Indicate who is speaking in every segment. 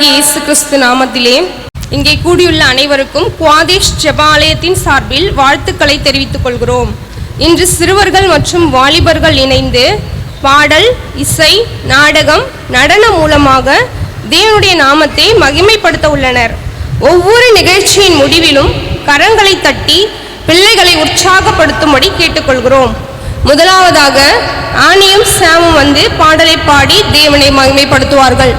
Speaker 1: இயேசு கிறிஸ்து நாமத்திலே இங்கே கூடியுள்ள அனைவருக்கும் குவாதேஷ் ஜெபாலயத்தின் சார்பில் வாழ்த்துக்களை தெரிவித்துக் கொள்கிறோம். இன்று சிறுவர்கள் மற்றும் வாலிபர்கள் இணைந்து பாடல், இசை, நாடகம், நடனம் மூலமாக தேவனுடைய நாமத்தை மகிமைப்படுத்த உள்ளனர். ஒவ்வொரு நிகழ்ச்சியின் முடிவிலும் கரங்களை தட்டி பிள்ளைகளை உற்சாகப்படுத்தும்படி கேட்டுக்கொள்கிறோம். முதலாவதாக ஆனியும் சாமும் வந்து பாடலை பாடி தேவனை மகிமைப்படுத்துவார்கள்.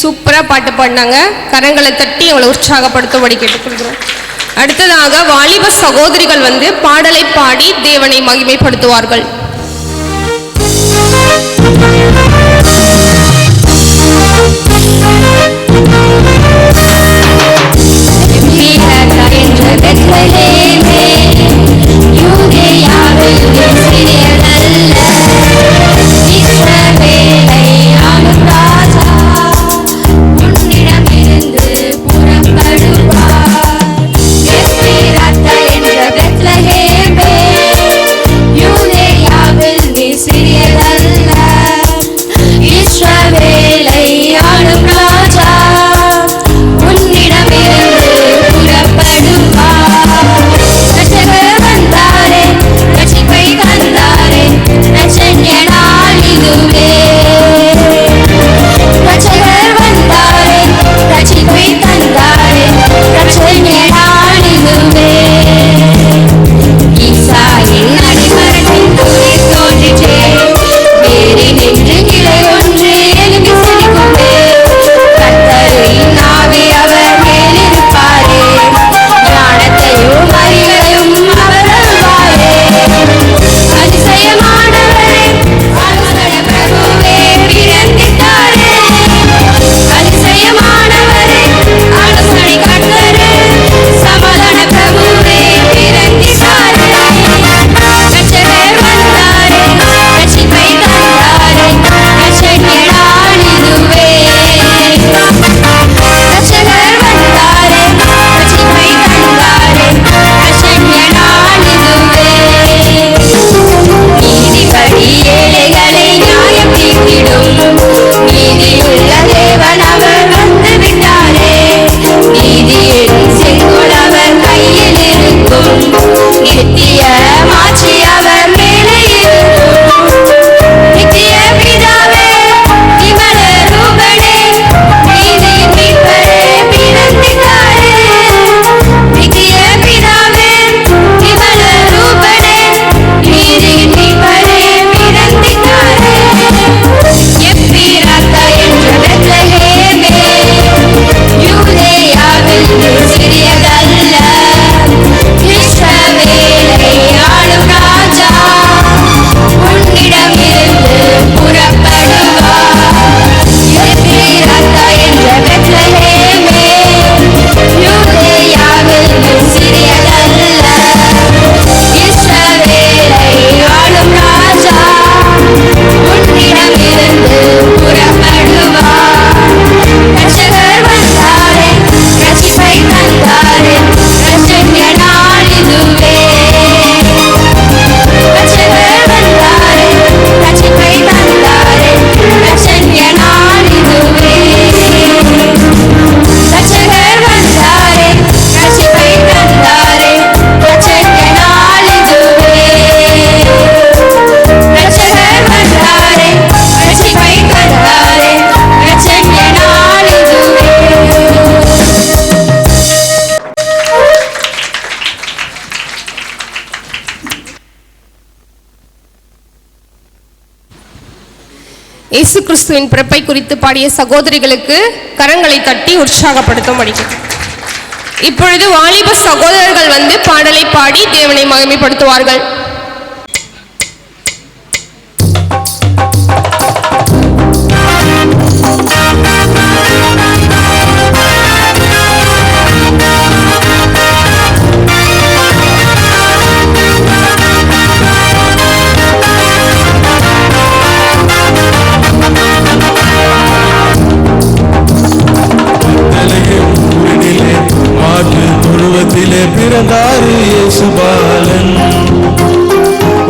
Speaker 1: சூப்பரா பாட்டு பாடினாங்க. கரங்களை தட்டி அவங்களை உற்சாகப்படுத்தும்படி கேட்டுக்கொள்கிறோம். அடுத்ததாக வாலிப சகோதரிகள் வந்து பாடலை பாடி தேவனை மகிமைப்படுத்துவார்கள்.
Speaker 2: Bethlehem, Judea.
Speaker 1: இயேசு கிறிஸ்துவின் பிறப்பை குறித்து பாடிய சகோதரிகளுக்கு கரங்களை தட்டி உற்சாகப்படுத்தும்படி. இப்பொழுது வாலிப சகோதரர்கள் வந்து பாடலை பாடி தேவனை மகிமைப்படுத்துவார்கள்.
Speaker 2: பிறந்தாரு இயேசுபாலன்,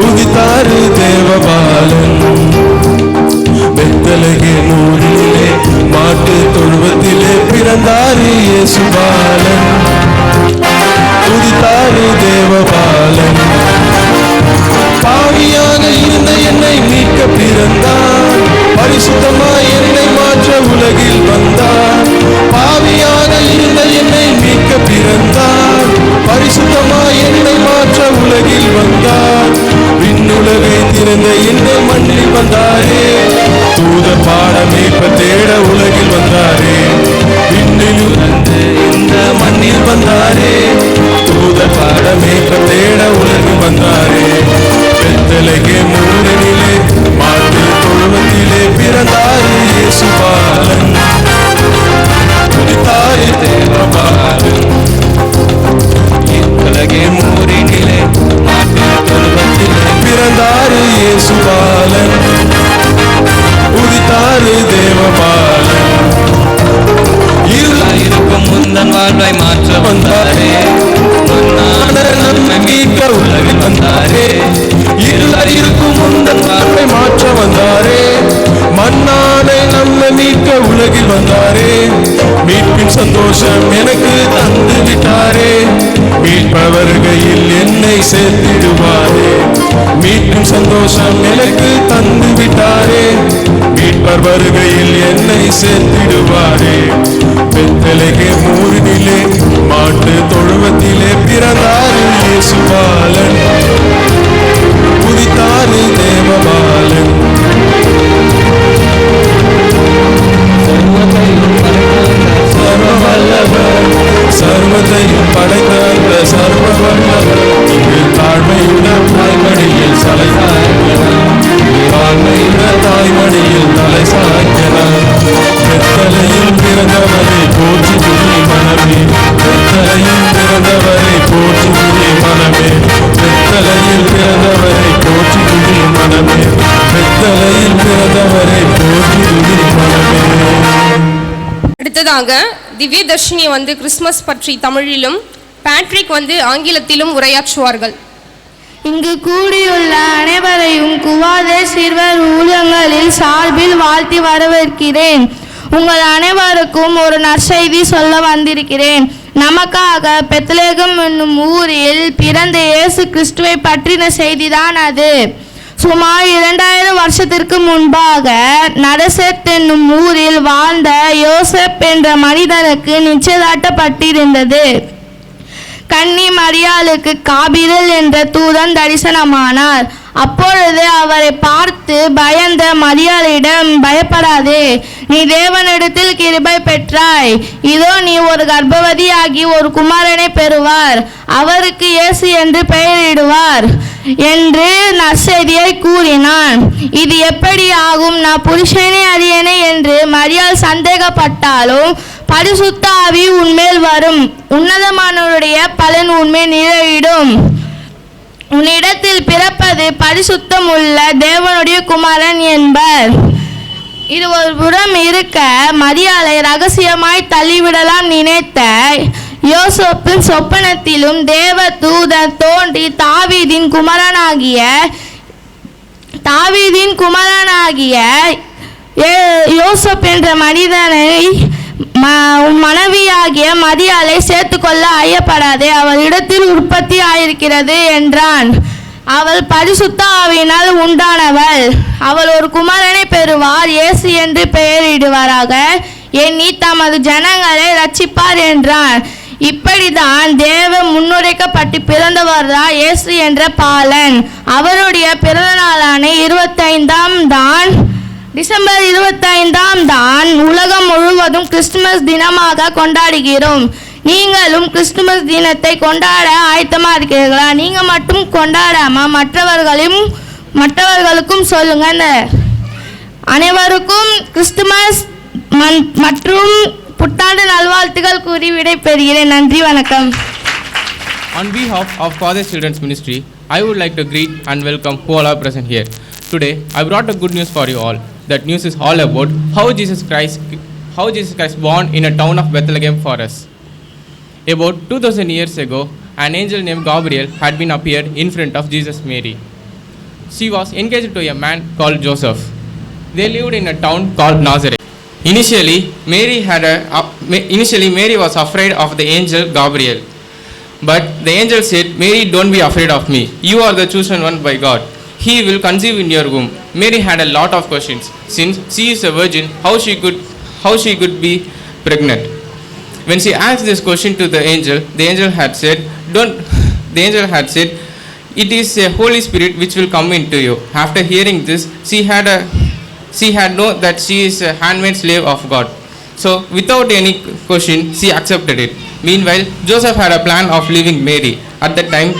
Speaker 2: உதித்தாரு தேவபாலன். பெத்லகேம் ஊரிலே மாட்டு தொழுவத்திலே பிறந்தாரு இயேசுபாலன், உதித்தாரு தேவபாலன். பாவியாக இருந்த என்னை மீட்க பிறந்தார், பரிசுத்தமாய் என்னை மாற்ற உலகில் வந்தார். பாவியாக இருந்த என்னை மீட்க பிறந்தார், பரிசுத்தமாய் என்னை மாற்ற உலகில் வந்தார். விண்ணுலகை திறந்த என்னை மண்ணில் வந்தாரே, தூத பாடமேற்ப தேட உலகில் வந்தாரே. விண்ணில் வந்து இந்த மண்ணில் வந்தாரே, தூத பாடமேற்ப தேட உலகில் வந்தாரே. பெத்லகேம் ஊரிலே மாட்டு தொழுவத்திலே பிறந்தாரு இயேசுபாலன், உதித்தாரு தேவபாலன். பெத்லகேம் ஊரிலே மாட்டு தொழுவத்திலே பிறந்தாரு இயேசுபாலன், உதித்தாரு தேவபாலன்.
Speaker 3: இருக்கும் முந்தன் வாழ்வை மாற்ற வந்தாரே, நம்மை மீட்க உலகில் வந்தாரே.
Speaker 2: இருக்கும் முந்தன் வாழ்வை மாற்ற வந்தாரே, மன்னானை நம்மை மீட்க உலகில் வந்தாரே. மீட்பின் சந்தோஷம் எனக்கு தந்து விட்டாரே, மீட்பவர்கையில் என்னை சேர்த்திடுவாரே. மீட்பின் சந்தோஷம் எனக்கு தந்து விட்டாரே, மீட்பர் வருகையில் என்னை சேர்த்திடுவாரே. பெத்லகேம் ஊரிலே மாட்டு தொழுவத்திலே பிறந்தாரு இயேசுபாலன், உதித்தாரு தேவபாலன். சர்வவல்லவர், சர்வத்தையும் படைத்த அந்த சர்வவல்லவர், இங்கு தாழ்மையுள்ள தாய்மடியில் தலை சாய்க்கிறார், தாழ்மையுள்ள தாய்மடியில் தலை சாய்க்கிறார். பெத்தலையில் பிறந்தவரை போற்றி துதி மனமே, பெத்தலையில் பிறந்தவரை போற்றி துதி மனமே, பெத்தலையில் பிறந்தவரை போற்றி துதி மனமே, பெத்தலையில் பிறந்தவரை போற்றி துதி மனமே.
Speaker 1: அடுத்ததாக திவ்யதர்ஷினி வந்து கிறிஸ்துமஸ் பற்றி தமிழிலும், பேட்ரிக் வந்து ஆங்கிலத்திலும் உரையாற்றுவார்கள்.
Speaker 4: இங்கு கூடியுள்ள அனைவரையும் குவாதே சிறுவர் ஊழியங்களில் சார்பில் வாழ்த்தி வரவேற்கிறேன். உங்கள் அனைவருக்கும் ஒரு நற்செய்தி சொல்ல வந்திருக்கிறேன். நமக்காக பெத்லகேம் என்னும் ஊரில் பிறந்த இயேசு கிறிஸ்துவை பற்றின செய்திதான் அது. சுமார் 2000 வருஷத்திற்கு முன்பாக நசரேத் என்னும் ஊரில் வாழ்ந்த யோசேப் என்ற மனிதனுக்கு நிச்சயதாட்டப்பட்டிருந்தது. கன்னி மரியாளுக்கு காபிரியேல் என்ற தூதன் தரிசனமானார். அப்பொழுது அவரை பார்த்து பயந்த மரியாளிடம், பயப்படாதே, நீ தேவனிடத்தில் கிருபை பெற்றாய். இதோ நீ ஒரு கர்ப்பவதியாகி ஒரு குமாரனை பெறுவார், அவருக்கு இயேசு என்று பெயரிடுவார் என்று நற்செய்தியை கூறினான். இது எப்படி ஆகும், நான் புருஷனை அறியேனே என்று மரியாள் சந்தேகப்பட்டாலும், பரிசுத்த ஆவி உன்மேல் வரும், உன்னதமானவருடைய பலன் உன்மேல் நிறையிடும், உன்னிடத்தில் பிறப்பது பரிசுத்தம் உள்ள தேவனுடைய குமாரன் என்பர். இது ஒரு புறம் இருக்க, மரியாளை ரகசியமாய் தள்ளிவிடலாம் நினைத்த யோசேப்பின் சொப்பனத்திலும் தேவ தூதன் தோன்றி தாவீதின் குமாரனாகிய யோசேப் என்ற மனிதனை மனைவியாகிய மரியாளை சேர்த்துக்கொள்ள ஐயப்படாதே, அவள் இடத்தில் உற்பத்தி ஆயிருக்கிறது என்றான். அவள் பரிசுத்த ஆவியினால் உண்டானவள், அவள் ஒரு குமாரனை பெறுவார், இயேசு என்று பெயரிடுவாராக எண்ணி தமது ஜனங்களை ரட்சிப்பார் என்றான். இப்படிதான் தேவ முன்னுரைக்கப்பட்டு பிறந்தவர்தான் இயேசு என்ற பாலன். அவருடைய பிறந்த நாளான 25ஆம் டிசம்பர் 25ஆம் தான் உலகம் முழுவதும் கிறிஸ்துமஸ் தினமாக கொண்டாடுகிறோம். நீங்களும் கிறிஸ்துமஸ் தினத்தை கொண்டாட ஆயத்தமாக இருக்கிறீர்களா? நீங்கள் மட்டும் கொண்டாடாம மற்றவர்களுக்கும் சொல்லுங்க. அனைவருக்கும் கிறிஸ்துமஸ் மற்றும் புத்தாண்டு நல்வாழ்த்துக்கள் கூறி விடை பெறுகிறேன். நன்றி, வணக்கம்.
Speaker 5: On behalf of Father Children's Ministry, I would like to greet and welcome who all are present here. Today, I brought a good news for you all. That news is all about how Jesus Christ born in a town of Bethlehem for us. About 2000 years ago, an angel named Gabriel had been appeared in front of Jesus Mary. She was engaged to a man called Joseph. They lived in a town called Nazareth. Initially, Mary was afraid of the angel Gabriel. But the angel said, Mary, don't be afraid of me. You are the chosen one by God. He will conceive in your womb. Mary had a lot of questions. Since she is a virgin, how she could be pregnant? When she asked this question to the angel had said, it is a Holy Spirit which will come into you. After hearing this, she had known that she is a handmaid slave of God. So without any question, she accepted it. Meanwhile, Joseph had a plan of leaving Mary. At the time,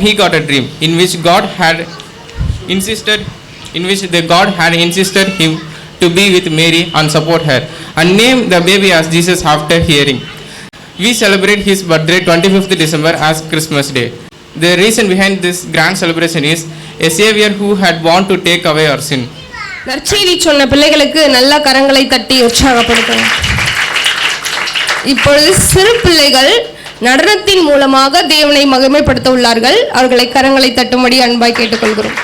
Speaker 5: he got a dream in which God had insisted him to be with Mary and support her, and name the baby as Jesus after hearing. We celebrate his birthday 25th December as Christmas Day. The reason behind this grand celebration is a Savior who had born to take away our sin.
Speaker 1: நற்செய்தி சொன்ன பிள்ளைகளுக்கு நல்ல கரங்களை தட்டி உற்சாகப்படுத்தும். இப்பொழுது சிறு பிள்ளைகள் நடனத்தின் மூலமாக தேவனை மகிமைப்படுத்த உள்ளார்கள். அவர்களை கரங்களை தட்டும்படி அன்பாய் கேட்டுக்கொள்கிறோம்.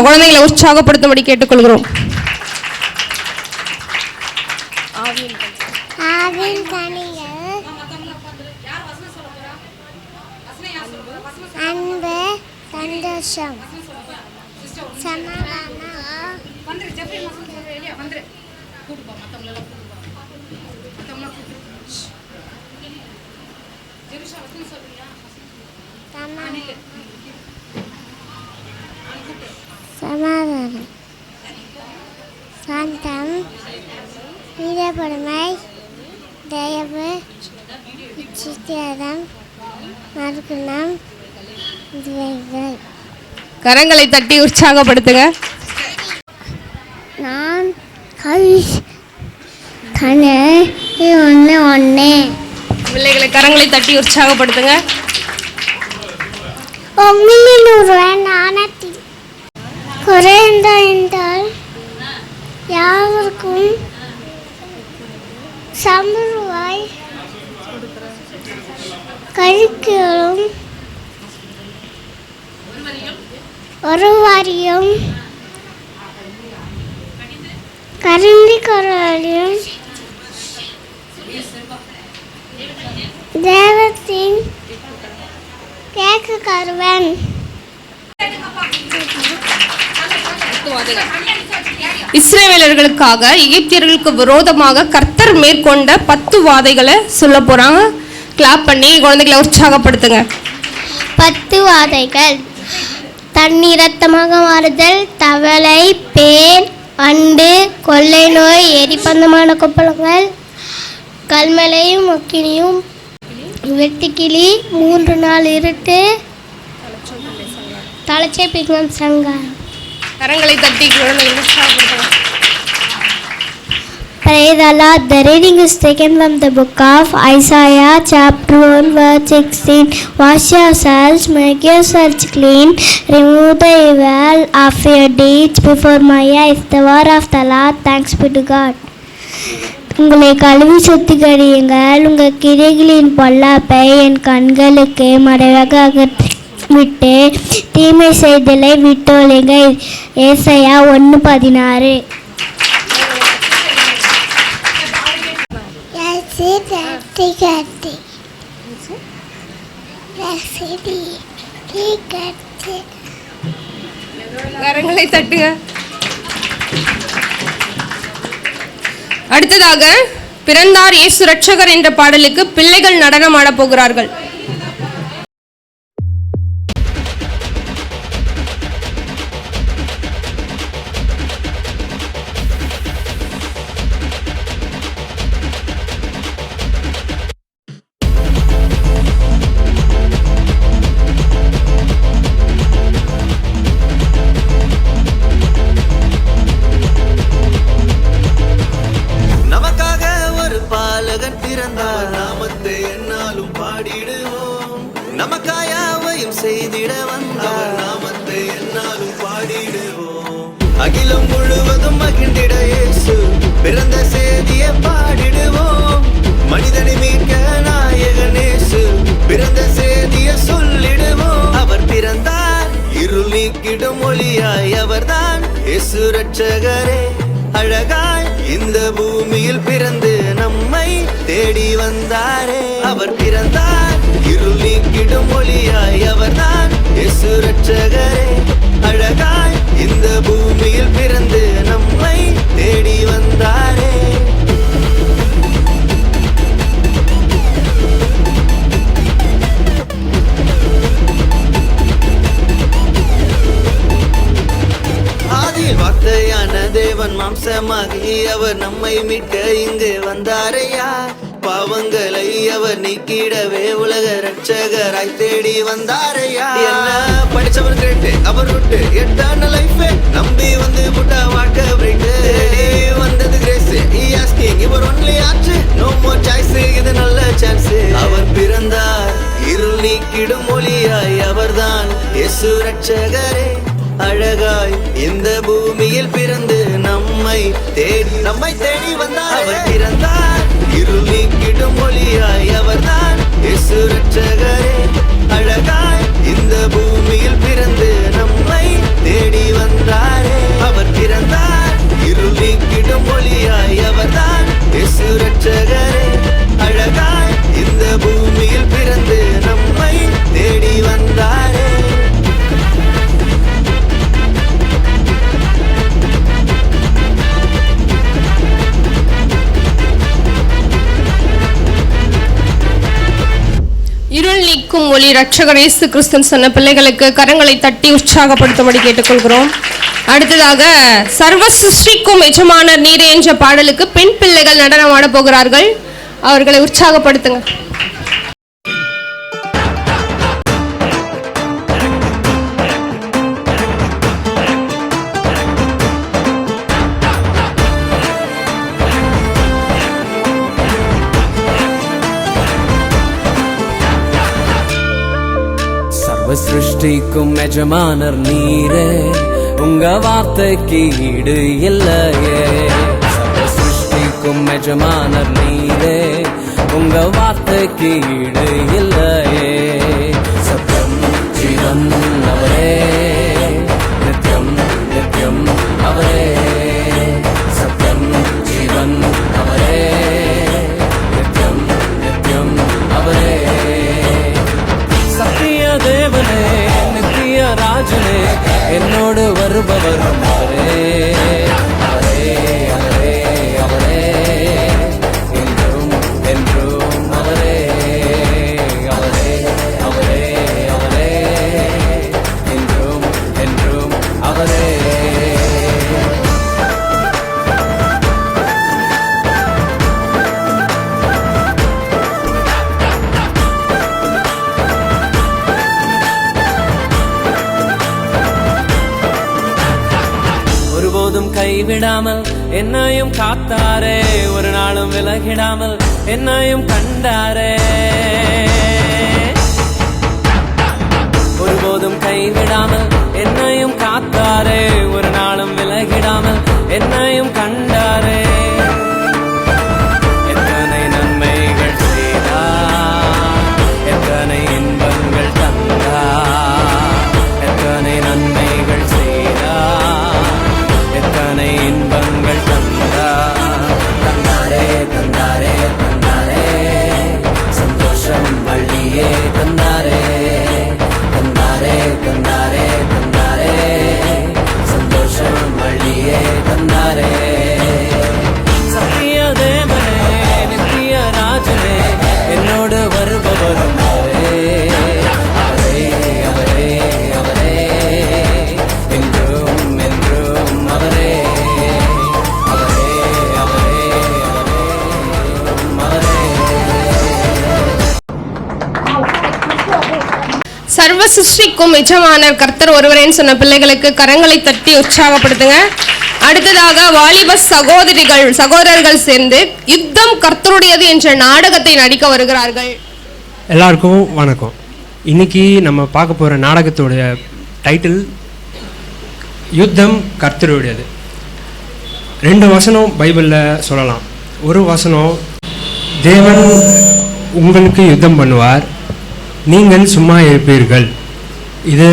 Speaker 1: குழந்தைகளை உற்சாகப்படுத்தும்படி கேட்டுக்கொள்கிறோம்.
Speaker 6: அன்பு, சந்தோஷம், சமாதானம், சமாதானம், சாந்தம், வீரப்பொறுமை, தயவு, சித்திரம், மறுகுணம், இதுவைகள்.
Speaker 1: கரங்களை தட்டி உற்சாகப்படுத்துங்க.
Speaker 6: நான் கண்ணு ஒன்று ஒன்று.
Speaker 1: பிள்ளைகளை கரங்களை தட்டி உற்சாகப்படுத்துங்க.
Speaker 6: 1,100 நாணயத்தில் குறைந்த என்றால் யாருக்கும் சம்பருவாய் கழிக்கிறோம் ஒரு வாரியம் கருந்தி கரலையும் தேவத்தின் கேக்கு கருவன்.
Speaker 1: இஸ்ரவேலர்களுக்காக எகிப்தியர்களுக்கு விரோதமாக கர்த்தர் மேற்கொண்ட 10 வாதைகளை சொல்ல போறாங்க. கிளாப் பண்ணி குழந்தைகளை உற்சாகப்படுத்துங்க.
Speaker 6: 10 வாதைகள்: தண்ணீர் ரத்தமாக மாறுதல், தவளை, பேன், வண்டு, கொள்ளை நோய், எரிபந்தமான கொப்பளங்கள், கல்மலையும் மொக்கினியும், வெட்டுக்கிளி, 3 நாள் இருட்டு, தலைச்சை பிங்கம் சங்காரம்.
Speaker 1: கரங்களை தட்டி குழந்தைகளை உற்சாகப்படுத்துங்க.
Speaker 6: Praise the Lord. The reading is taken from the book of Isaiah, chapter 1, verse 16. Wash yourselves, make yourselves clean, remove the evil of your deeds before my eyes. The word of the Lord. Thanks be to God. உங்களை கழுவி சுத்திகரியுங்கள், உங்கள் கிரிகளின் பொல்லாப்பை என் கண்களுக்கு மறைவாக விட்டு தீமை செய்தலை விட்டொழிங்கள். ஏசாயா 1:16.
Speaker 1: கரங்களை தட்டுங்க. அடுத்ததாக பிறந்தார் இயேசு ரட்சகர் என்ற பாடலுக்கு பிள்ளைகள் நடனம் ஆடப் போகிறார்கள்.
Speaker 3: செய்திட வந்தவர் நாமத்தை என்னாலும் பாடிடுவோம். அகிலம் முழுவதும் மகிழ்ந்திட இயேசு பிறந்த செய்தியை பாடிடுவோம். மனிதனை மீட்க நாயகன் இயேசு பிறந்த செய்தியை சொல்லிடுவோம். அவர் பிறந்தார் இருள் நீக்கிடும் ஒளியாய், அவர்தான் இயேசு ரட்சகரே. அழகாய் இந்த பூமியில் பிறந்து நம்மை தேடி வந்தாரே. அவர் பிறந்தார் இருள் நீக்கிடும் ஒளியாய், அவர்தான் இயேசு ரட்சகரே. அழகாய் இந்த பூமியில் பிறந்து நம்மை தேடி வந்தாரே. ஆதியில் வார்த்தையான தேவன் மாம்சமாகி அவர் நம்மை மீட்க இங்கு வந்தாரையா. பாவங்களை அவர் நீக்கிடவே உலக ரட்சகராய் தேடி வந்தாரையா. என்ன படிச்சவர் கிரேட்டு, அவர் விட்டு எட்டான லைஃப் நம்பி வந்து புட்டா வாட்ட பிரைட்டு தேடி வந்தது கிரேஸ். ஆஸ்கிங் இவர் ஒன்லி ஆச்சு, நோ மோர் சாய்ஸ், இது நல்ல சான்ஸ். அவர் பிறந்தார் இருள் நீக்கிடும் ஒளியாய், அவர்தான் இயேசு ரட்சகரே. அழகாய் இந்த பூமியில் பிறந்து நம்மை தேடி வந்தார். அவர் பிறந்தார் இருள் நீக்கிடும் ஒளியாய், அவர்தான் இயேசு ரட்சகரே. அழகாய் இந்த பூமியில் பிறந்து நம்மை தேடி வந்தாரே. அவர் பிறந்தார் இருள் நீக்கிடும் ஒளியாய், அவர்தான் இயேசு ரட்சகரே. அழகாய் இந்த பூமியில் பிறந்து நம்மை தேடி வந்தாரே.
Speaker 1: இருள் நீக்கும் ஒளி இரட்சகர் இயேசு கிறிஸ்து சொன்ன பிள்ளைகளுக்கு கரங்களை தட்டி உற்சாகப்படுத்தும்படி கேட்டுக்கொள்கிறோம். அடுத்ததாக சர்வ சிருஷ்டிக்கும் எஜமானர் நீரே என்ற பாடலுக்கு பெண் பிள்ளைகள் நடனமாட போகிறார்கள். அவர்களை உற்சாகப்படுத்துங்க.
Speaker 7: சிருஷ்டிக்கும் எஜமானர் நீரே, உங்க வார்த்தைக்கு ஈடு இல்லையே. சர்வ சிருஷ்டிக்கும் எஜமானர் நீரே, உங்க வார்த்தைக்கு ஈடு இல்லையே. சத்யம் ஜீவன் அவரே, நித்யம் நித்யம் அவரே. சத்யம் ஜீவன் அவரே, நித்யம் நித்யம் அவரே. சத்திய தேவனே, நித்திய ராஜனே, என்னோடு வருபவர் அவரே. அவரே அவரே அவரே, என்றும் என்றும் அவரே. அவரே அவரே அவரே, என்றும் என்றும் அவரே. ஒருபோதும் கைவிடாமல் என்னையும் காத்தாரே, ஒரு நாளும் விலகிடாமல் என்னையும் கண்டாரே. ஒருபோதும் கைவிடாமல் என்னையும் காத்தாரே, ஒரு நாளும் விலகிடாமல் என்னையும் கண்டாரே. எத்தனை நன்மைகள் செய்தார், எத்தனை இன்பங்கள் தந்தார். எத்தனை நன்மைகள் செய்தார், எத்தனை இன்பங்கள் தந்தார். தந்தாரே தந்தாரே தந்தாரே, சந்தோஷம் வள்ளியே தந்தாரே. தந்தாரே தந்தாரே தந்தாரே, சந்தோஷம் வள்ளியே தந்தாரே. சத்திய தேவனே, நித்திய ராஜனே, என்னோடு வருபவரும் அவரே. அவரே அவரே அவரே, என்றும் என்றும் அவரே. அவரே அவரே அவரே,
Speaker 1: சர்வ சிருஷ்டிக்கும் எஜமானர் கர்த்தர் ஒருவரேன்னு சொன்ன பிள்ளைகளுக்கு கரங்களை தட்டி உற்சாகப்படுத்துங்க. அடுத்ததாக வாலிப சகோதரர்கள் சேர்ந்து யுத்தம் கர்த்தருடையது என்ற நாடகத்தை நடிக்க வருகிறார்கள்.
Speaker 8: எல்லாருக்கும் வணக்கம். இன்னைக்கு நம்ம பார்க்க போகிற நாடகத்தோடைய டைட்டில் யுத்தம் கர்த்தருடையது. 2 வசனம் பைபிளில் சொல்லலாம். ஒரு வசனம், தேவன் உங்களுக்கு யுத்தம் பண்ணுவார், நீங்கள் சும்மா இருப்பீர்கள். இது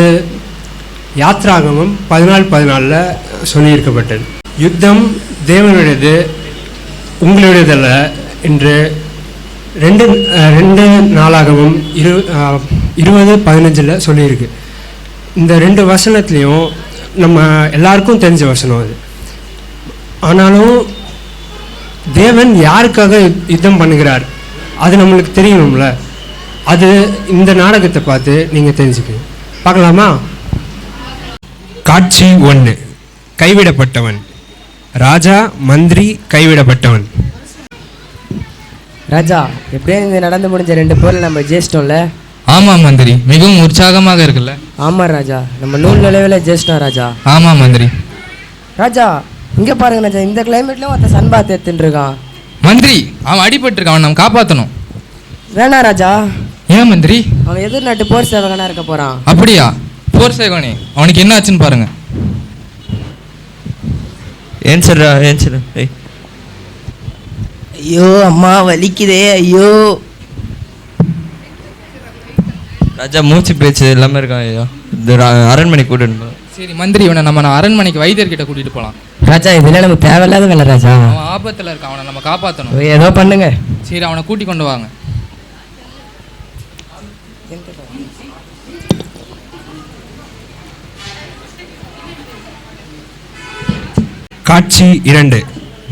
Speaker 8: யாத்ராகமம் 14:14 சொல்லியிருக்கப்பட்டது. யுத்தம் தேவனுடையது, உங்களுடையதல்ல என்று 2 நாளாகமம் 20:15 சொல்லியிருக்கு. இந்த 2 வசனத்துலேயும் நம்ம எல்லாருக்கும் தெரிஞ்ச வசனம் அது. ஆனாலும் தேவன் யாருக்காக யுத்தம் பண்ணுகிறார் அது நம்மளுக்கு தெரியணும்ல. அது இந்த நாடகத்தை பார்த்து நீங்கள் தெரிஞ்சுக்கணும். பார்க்கலாமா? காட்சி 1. கைவிடப்பட்டவன். ராஜா மந்திரி கைவிடப்பட்டவன்.
Speaker 9: ராஜா, எப்படியே இந்த நடந்து முடிஞ்ச 2 போரில் நம்ம ஜெயிச்சிட்டோம்ல?
Speaker 5: ஆமாம் மந்திரி, மிகவும் உற்சாகமாக இருக்குல்ல?
Speaker 9: ஆமாம் ராஜா, நம்ம நூல் நிலவில் ஜெயிச்சிட்டோம் ராஜா.
Speaker 5: ஆமாம் மந்திரி.
Speaker 9: ராஜா இங்கே பாருங்க ராஜா, இந்த கிளைமேட்லேயும் ஒருத்த சன்பாத் எடுத்துட்டு இருக்கான்.
Speaker 5: மந்திரி, அவன் அடிபட்டிருக்கான், அவன் நம்ம காப்பாற்றணும்.
Speaker 9: வேணா ராஜா.
Speaker 5: ஏன் மந்திரி?
Speaker 9: அவன் எதிர்நாட்டு போர் சேவகனாக இருக்க போகிறான்.
Speaker 5: அப்படியா? போர் சேவகனே, அவனுக்கு என்ன ஆச்சுன்னு பாருங்க.
Speaker 10: ஏன் சொல்றா, ஏன் சொல்ற?
Speaker 9: ஐயோ அம்மா வலிக்குதே, ஐயோ.
Speaker 10: ராஜா மூச்சு பேச்சு எல்லாமே இருக்கான். ஐயோ, இந்த அரண்மனை கூட்டிட்டு.
Speaker 5: சரி மந்திரி, இவனை நம்ம அரண்மனைக்கு வைத்தியர்கிட்ட கூட்டிட்டு போகலாம்.
Speaker 9: ராஜா இதெல்லாம் நமக்கு தேவையில்லாத வேலை ராஜா.
Speaker 5: அவன் ஆபத்தில் இருக்கான், அவனை நம்ம காப்பாற்றணும்.
Speaker 9: ஏதோ பண்ணுங்க.
Speaker 5: சரி, அவனை கூட்டி கொண்டு வாங்க.
Speaker 8: காட்சி 2.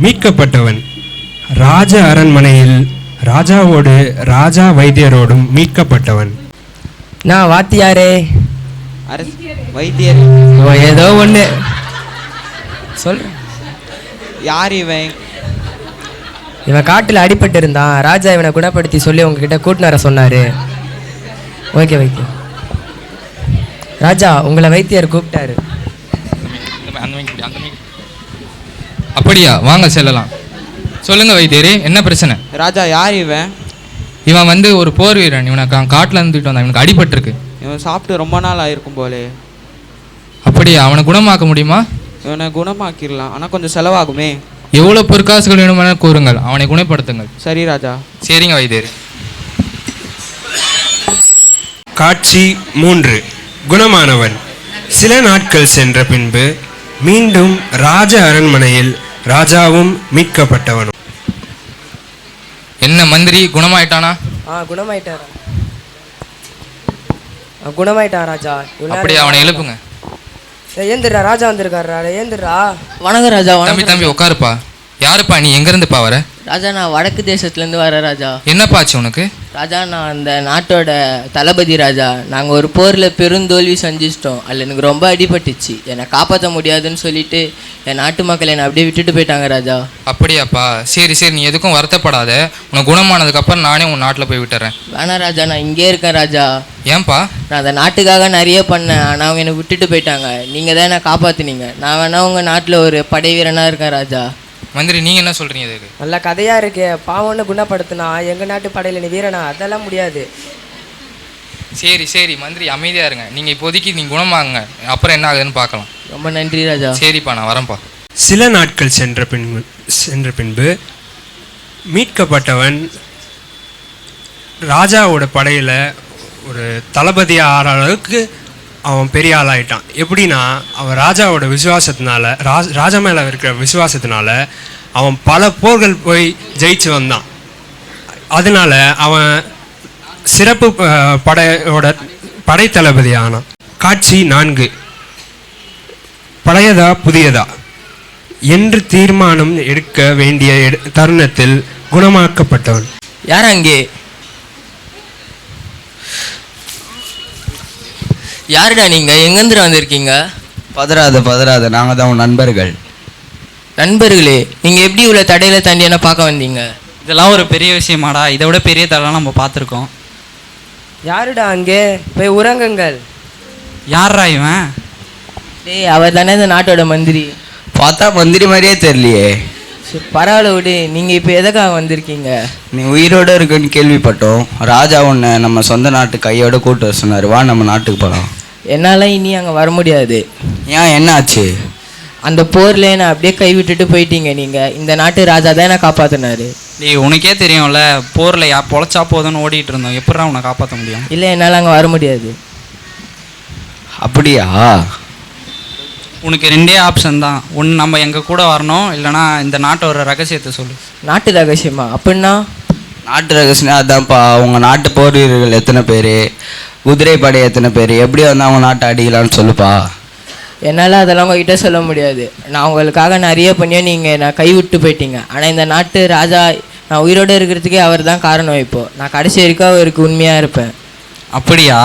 Speaker 8: மீட்கப்பட்டவன். ராஜ அரண்மனையில் ராஜாவோடு ராஜா வைத்தியரோடும் மீட்கப்பட்டவன்.
Speaker 9: நான் வாத்தியாரே.
Speaker 11: வைத்தியர்.
Speaker 9: ஓ, ஏதோ ஒன்று சொல்கிறேன்.
Speaker 11: யார் இவன்?
Speaker 9: இவன் காட்டில் அடிபட்டு இருந்தான். ராஜா இவனை குணப்படுத்தி சொல்லி உங்ககிட்ட கூட்டின்னு வர சொன்னார். ஓகே வைத்தியர். ராஜா உங்களை வைத்தியர் கூப்பிட்டாரு.
Speaker 10: அப்படியா, வாங்க செல்லலாம். சொல்லுங்க வைத்தியரே, என்ன பிரச்சனை?
Speaker 11: ராஜா யார் இவன்?
Speaker 10: இவன் வந்து ஒரு போர் வீரன். இவனுக்கு காட்டில் இருந்துட்டு வந்தான். இவனுக்கு அடிபட்டிருக்கு.
Speaker 11: இவன் சாப்பிட்டு ரொம்ப நாள் ஆயிருக்கும் போலே.
Speaker 10: அப்படியா, அவனை குணமாக்க முடியுமா?
Speaker 11: இவனை குணமாக்கிடலாம், ஆனால் கொஞ்சம் செலவாகுமே.
Speaker 10: எவ்வளோ பொற்காசுகள் வேணுமென கூறுங்கள், அவனை குணப்படுத்துங்கள்.
Speaker 11: சரி ராஜா.
Speaker 10: சரிங்க வைத்தியர்.
Speaker 8: காட்சி 3. குணமானவன். சில நாட்கள் சென்ற பின்பு மீண்டும் ராஜ அரண்மனையில் ராஜாவும் மீட்கப்பட்டவனும்.
Speaker 10: என்ன மந்திரி, குணமாயிட்டானா?
Speaker 9: குணமாயிட்டாரா? குணமாயிட்டான் ராஜா.
Speaker 10: அப்படியே அவனை எழுப்புங்க.
Speaker 9: ஏந்திரா, ராஜா வந்திருக்காரு. ஏந்திரா.
Speaker 12: வணக்கம் ராஜா.
Speaker 10: தம்பி உட்காருப்பா. யாருப்பா நீ? எங்கேருந்துப்பா வர?
Speaker 12: ராஜா நான் வடக்கு தேசத்துலேருந்து வரேன் ராஜா.
Speaker 10: என்னப்பா ஆச்சு உனக்கு?
Speaker 12: ராஜா நான் அந்த நாட்டோட தளபதி ராஜா. நாங்கள் ஒரு போரில் பெருந்தோல்வி சந்திச்சிட்டோம். அதில் எனக்கு ரொம்ப அடிபட்டுச்சு. என்னை காப்பாற்ற முடியாதுன்னு சொல்லிட்டு என் நாட்டு மக்கள் என்னை அப்படியே விட்டுட்டு போயிட்டாங்க ராஜா.
Speaker 10: அப்படியாப்பா, சரி சரி, நீ எதுக்கும் வருத்தப்படாத. உனக்கு குணமானதுக்கப்புறம் நானே உன் நாட்டில் போய் விட்டுறேன்.
Speaker 12: வேணாம் ராஜா, நான் இங்கே இருக்கேன் ராஜா.
Speaker 10: ஏன்பா?
Speaker 12: நான் அந்த நாட்டுக்காக நிறைய பண்ணேன், ஆனால் அவங்க என்னை விட்டுட்டு போயிட்டாங்க. நீங்கள் தான் என்னை காப்பாற்றினீங்க. நான் வேணா உங்கள் நாட்டில் ஒரு படை வீரனாக இருக்கேன் ராஜா.
Speaker 10: மந்திரி நீங்கள் என்ன சொல்கிறீங்க? இதுக்கு
Speaker 9: நல்ல கதையாக இருக்கே. பாவம்னு குணப்படுத்தினா எங்கள் நாட்டு படையில் நீ வீரனா? அதெல்லாம் முடியாது.
Speaker 10: சரி சரி மந்திரி, அமைதியாக இருங்க. நீங்கள் இப்போதைக்கு நீங்கள் குணமாகுங்க, அப்புறம் என்ன ஆகுதுன்னு பார்க்கலாம்.
Speaker 12: ரொம்ப நன்றி ராஜா.
Speaker 10: சரிப்பா, நான் வரேன்ப்பா.
Speaker 8: சில நாட்கள் சென்ற பின்பு மீட்கப்பட்டவன் ராஜாவோட படையில் ஒரு தளபதி ஆகிற அளவுக்கு அவன் பெரிய ஆளாயிட்டான். எப்படின்னா, அவன் ராஜாவோட விசுவாசத்தினால, ராஜா மேலே இருக்கிற விசுவாசத்தினால அவன் பல போர்கள் போய் ஜெயிச்சு வந்தான். அதனால அவன் சிறப்பு படையோட படை தளபதி ஆனான். காட்சி 4. பழையதா புதியதா என்று தீர்மானம் எடுக்க வேண்டிய தருணத்தில் குணமாக்கப்பட்டவன்.
Speaker 12: யார் அங்கே? யாருடா நீங்கள்? எங்கேருந்து வந்திருக்கீங்க?
Speaker 13: பதறாத, நாங்கள் தான் உன் நண்பர்கள்.
Speaker 12: நண்பர்களே, நீங்கள் எப்படி இவ்வளோ தடையில் தாண்டி என்ன பார்க்க வந்தீங்க?
Speaker 14: இதெல்லாம் ஒரு பெரிய விஷயமாடா. இதை விட பெரிய தடைலாம் நம்ம பார்த்துருக்கோம்.
Speaker 9: யாருடா அங்கே? போய் உறங்குங்கள்.
Speaker 14: யாரா இவன்?
Speaker 12: டேய், அவர் தானே இந்த நாட்டோட மந்திரி.
Speaker 13: பார்த்தா மந்திரி மாதிரியே தெரியலையே.
Speaker 12: பரவாயில்ல விடு. நீங்கள் இப்போ எதுக்காக வந்திருக்கீங்க?
Speaker 13: நீ உயிரோடு இருக்குன்னு கேள்விப்பட்டோம். ராஜா உன்னை நம்ம சொந்த நாட்டு கையோட கூட்டு வர சொன்னார். வா, நம்ம நாட்டுக்கு போகலாம்.
Speaker 12: என்னால் இனி அங்கே வர முடியாது.
Speaker 13: ஏன், என்ன ஆச்சு?
Speaker 12: அந்த போரில் நான் அப்படியே கைவிட்டுட்டு போயிட்டீங்க. நீங்கள் இந்த நாட்டு ராஜா தான் என்னை காப்பாற்றினாரு.
Speaker 14: நீ உனக்கே தெரியும்ல, போரில் பொழைச்சா போதும்னு ஓடிட்டு இருந்தோம். எப்படா உன்னை காப்பாற்ற முடியும்?
Speaker 12: இல்லை, என்னால் அங்கே வர முடியாது.
Speaker 13: அப்படியா?
Speaker 14: உனக்கு 2 ஆப்ஷன் தான். ஒன்று நம்ம எங்கள் கூட வரணும், இல்லைனா இந்த நாட்டோட ரகசியத்தை சொல்லு.
Speaker 12: நாட்டு ரகசியமா? அப்படின்னா?
Speaker 13: நாட்டு ரகசியம் அதான்ப்பா. உங்கள் நாட்டு போர் வீரர்கள் எத்தனை பேர், குதிரை படை எத்தனை பேர், எப்படி வந்து அவங்க நாட்டை அடிக்கலான்னு சொல்லுப்பா.
Speaker 12: என்னால் அதெல்லாம் உங்ககிட்ட சொல்ல முடியாது. நான் உங்களுக்காக நிறைய பண்ணியும் நீங்கள் நான் கைவிட்டு போயிட்டீங்க. ஆனால் இந்த நாட்டு ராஜா நான் உயிரோடு இருக்கிறதுக்கே அவர் தான் காரணம். இப்போது நான் கடைசி வரைக்கும் அவருக்கு உண்மையாக இருப்பேன்.
Speaker 14: அப்படியா?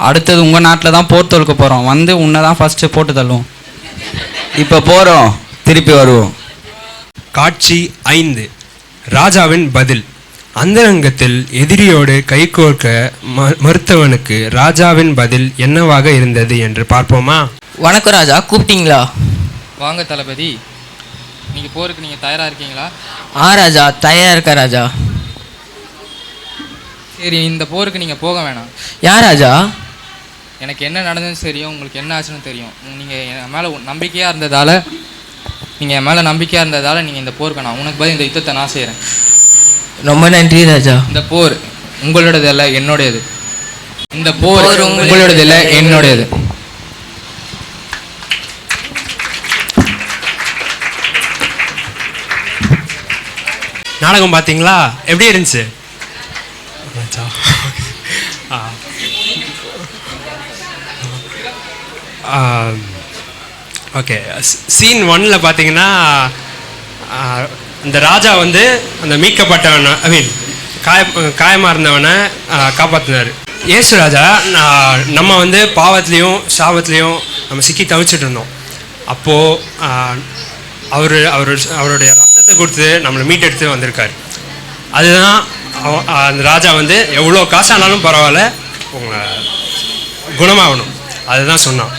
Speaker 14: அடுத்தது உங்கள் நாட்டில் தான் போர் தொழுக்க போகிறோம். வந்து உன்னை தான் ஃபஸ்ட்டு போட்டு தள்ளுவோம்.
Speaker 13: இப்போ போகிறோம், திருப்பி வருவோம்.
Speaker 8: காட்சி 5. ராஜாவின் பதில். அந்தரங்கத்தில் எதிரியோடு கைகோர்க்க மறுத்தவனுக்கு ராஜாவின் பதில் என்னவாக இருந்தது என்று பார்ப்போமா?
Speaker 12: வணக்கம் ராஜா, கூப்பிட்டீங்களா?
Speaker 10: வாங்க தளபதி. நீங்கள் போருக்கு நீங்கள் தயாராக இருக்கீங்களா?
Speaker 12: ராஜா, தயாராக இருக்கேன் ராஜா.
Speaker 10: சரி, இந்த போருக்கு நீங்கள் போக வேணாம்.
Speaker 12: யார் ராஜா?
Speaker 10: எனக்கு என்ன நடந்ததுன்னு தெரியும், உங்களுக்கு என்ன ஆச்சுன்னு தெரியும். நீங்கள் என் மேலே நம்பிக்கையாக இருந்ததால் நீங்கள் இந்த போருக்கு வேணாம். உனக்கு பதில் இந்த யுத்தத்தை நான் செய்கிறேன்.
Speaker 12: ரொம்ப நன்றி ராஜா.
Speaker 10: இந்த போர் உங்களோடது இல்லை, என்னுடையது. இந்த போர் உங்களோடது இல்லை, என்னுடையது.
Speaker 8: நாடகம் பார்த்தீங்களா? எப்படி இருந்துச்சு? ஓகே, சீன் 1ல் பார்த்தீங்கன்னா இந்த ராஜா வந்து அந்த மீட்கப்பட்டவன், காயமாக இருந்தவனை காப்பாற்றினார். இயேசு ராஜா நம்ம வந்து பாவத்துலேயும் சாபத்துலேயும் நம்ம சிக்கி தவிச்சிட்டு இருந்தோம். அப்போது அவருடைய ரத்தத்தை கொடுத்து நம்மளை மீட்டெடுத்து வந்திருக்காரு. அதுதான் அந்த ராஜா வந்து எவ்வளோ காசானாலும் பரவாயில்ல உங்கள் குணமாகணும் அதுதான் சொன்னான்.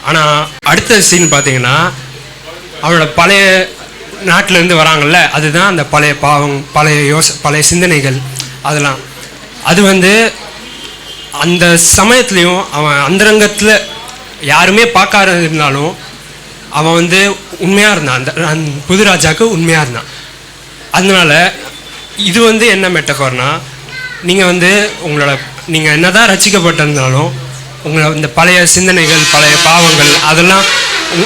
Speaker 8: ஆனால் அடுத்த சீன் பார்த்தீங்கன்னா அவரோட பழைய நாட்டிலேருந்து வராங்கள்ல, அதுதான் அந்த பழைய பாவம், பழைய சிந்தனைகள் அதெல்லாம். அது வந்து அந்த சமயத்துலேயும் அவன் அந்தரங்கத்தில் யாருமே பார்க்காத இருந்தாலும் அவன் வந்து உண்மையாக இருந்தான். அந்த புது ராஜாவுக்கு உண்மையாக இருந்தான். அதனால இது வந்து என்ன மெட்டஃபர்னா, நீங்கள் வந்து நீங்கள் என்ன தான் ரசிக்கப்பட்டிருந்தாலும் உங்களை இந்த பழைய சிந்தனைகள் பழைய பாவங்கள் அதெல்லாம்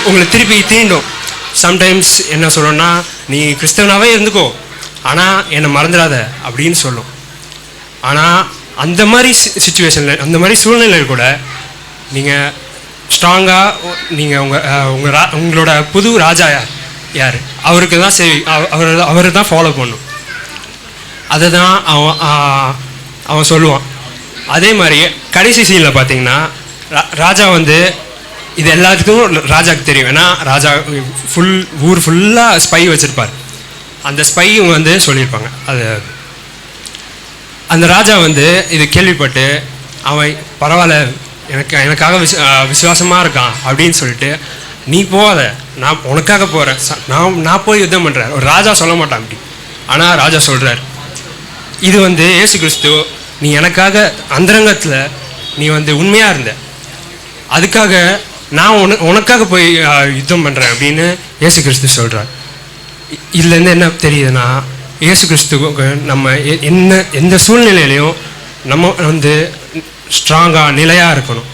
Speaker 8: உங்களை திருப்பி தீண்டும். சம்டைம்ஸ் என்ன சொல்லணும்னா, நீ கிறிஸ்தவனாகவே இருந்துக்கோ ஆனால் என்னை மறந்துடாத அப்படின்னு சொல்லும். ஆனால் அந்த மாதிரி சிச்சுவேஷனில் அந்த மாதிரி சூழ்நிலையில் கூட நீங்கள் ஸ்ட்ராங்காக நீங்கள் உங்களோட புது ராஜா யார் அவருக்கு தான் அவரை தான் ஃபாலோ பண்ணும். அதை தான் அவன் சொல்லுவான். அதே மாதிரி கடைசி சீனில் பார்த்தீங்கன்னா ராஜா வந்து இது எல்லாத்துக்கும் ராஜாவுக்கு தெரியும். ஏன்னா ராஜா ஊர் ஃபுல்லாக ஸ்பை வச்சுருப்பார். அந்த ஸ்பை வந்து சொல்லியிருப்பாங்க. அது அந்த ராஜா வந்து இது கேள்விப்பட்டு அவன் பரவாயில்ல எனக்காக விசுவாசமாக இருக்கான் அப்படின்னு சொல்லிட்டு, நீ போகாத நான் உனக்காக போகிறேன், நான் போய் யுத்தம் பண்ணுறேன். ஒரு ராஜா சொல்ல மாட்டான் அப்படி. ஆனால் ராஜா சொல்கிறார், இது வந்து இயேசு கிறிஸ்து நீ எனக்காக அந்தரங்கத்தில் நீ வந்து உண்மையாக இருந்த, அதுக்காக நான் உனக்காக போய் யுத்தம் பண்ணுறேன் அப்படின்னு இயேசு கிறிஸ்து சொல்கிறார். இதுலேருந்து என்ன தெரியுதுன்னா, இயேசு கிறிஸ்துவுக்கு நம்ம எந்த சூழ்நிலையிலையும் நம்ம வந்து ஸ்ட்ராங்காக நிலையாக இருக்கணும்.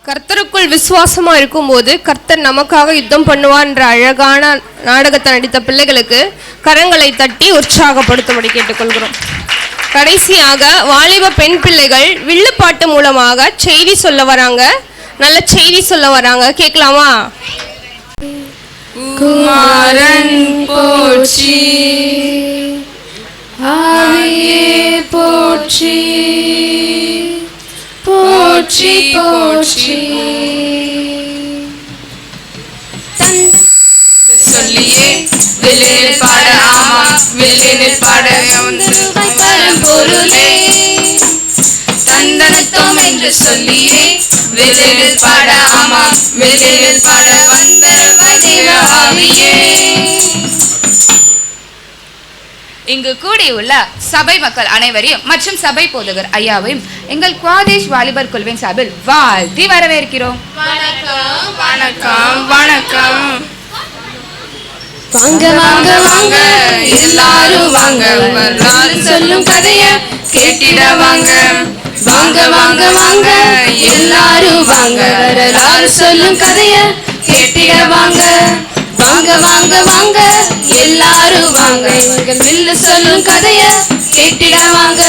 Speaker 1: கர்த்தருக்குள் விசுவாசமா இருக்கும்போது கர்த்தர் நமக்காக யுத்தம் பண்ணுவார் என்ற அழகான நாடகத்தை நடித்த பிள்ளைகளுக்கு கரங்களை தட்டி உற்சாகப்படுத்தும்படி கேட்டுக்கொள்கிறோம். கடைசியாக வாலிப பெண் பிள்ளைகள் வில்லுப்பாட்டு மூலமாக செய்தி சொல்ல வராங்க. நல்ல செய்தி சொல்ல வராங்க. கேட்கலாமா?
Speaker 15: குமாரன் போற்றி, ஆவியே போற்றி, போற்றி போற்றி. சொல்லியே வில்லினில் பாட, ஆமா வில்லினில் பாட பரம்பொருளே, தந்தனத்தோம் என்று சொல்லியே வில்லினில் பாட, ஆமா வில்லினில் பாட வந்தரவதேவ ஆவியே.
Speaker 16: இங்கு கூடியுள்ள சபை மக்கள் அனைவரையும் மற்றும் சபை போதகர் ஐயாவையும் எங்கள் குவாதேஷ் வாலிபர் குழுவின் சார்பில் வாழ்த்தி வரவேற்கிறோம்.
Speaker 15: வணக்கம் வணக்கம் வணக்கம். வாங்க வாங்க வாங்க எல்லாரும் வாங்க, வரலாறு சொல்லும் கதைய கேட்டிட வாங்க. வாங்க வாங்க வாங்க எல்லாரும் வாங்க, வரலாறு சொல்லும் கதைய கேட்டிட வாங்க. வாங்க வாங்க வாங்க எல்லாரும் வாங்க, எங்கள் வில்லு சொல்லும் கதைய கேட்டிட வாங்க.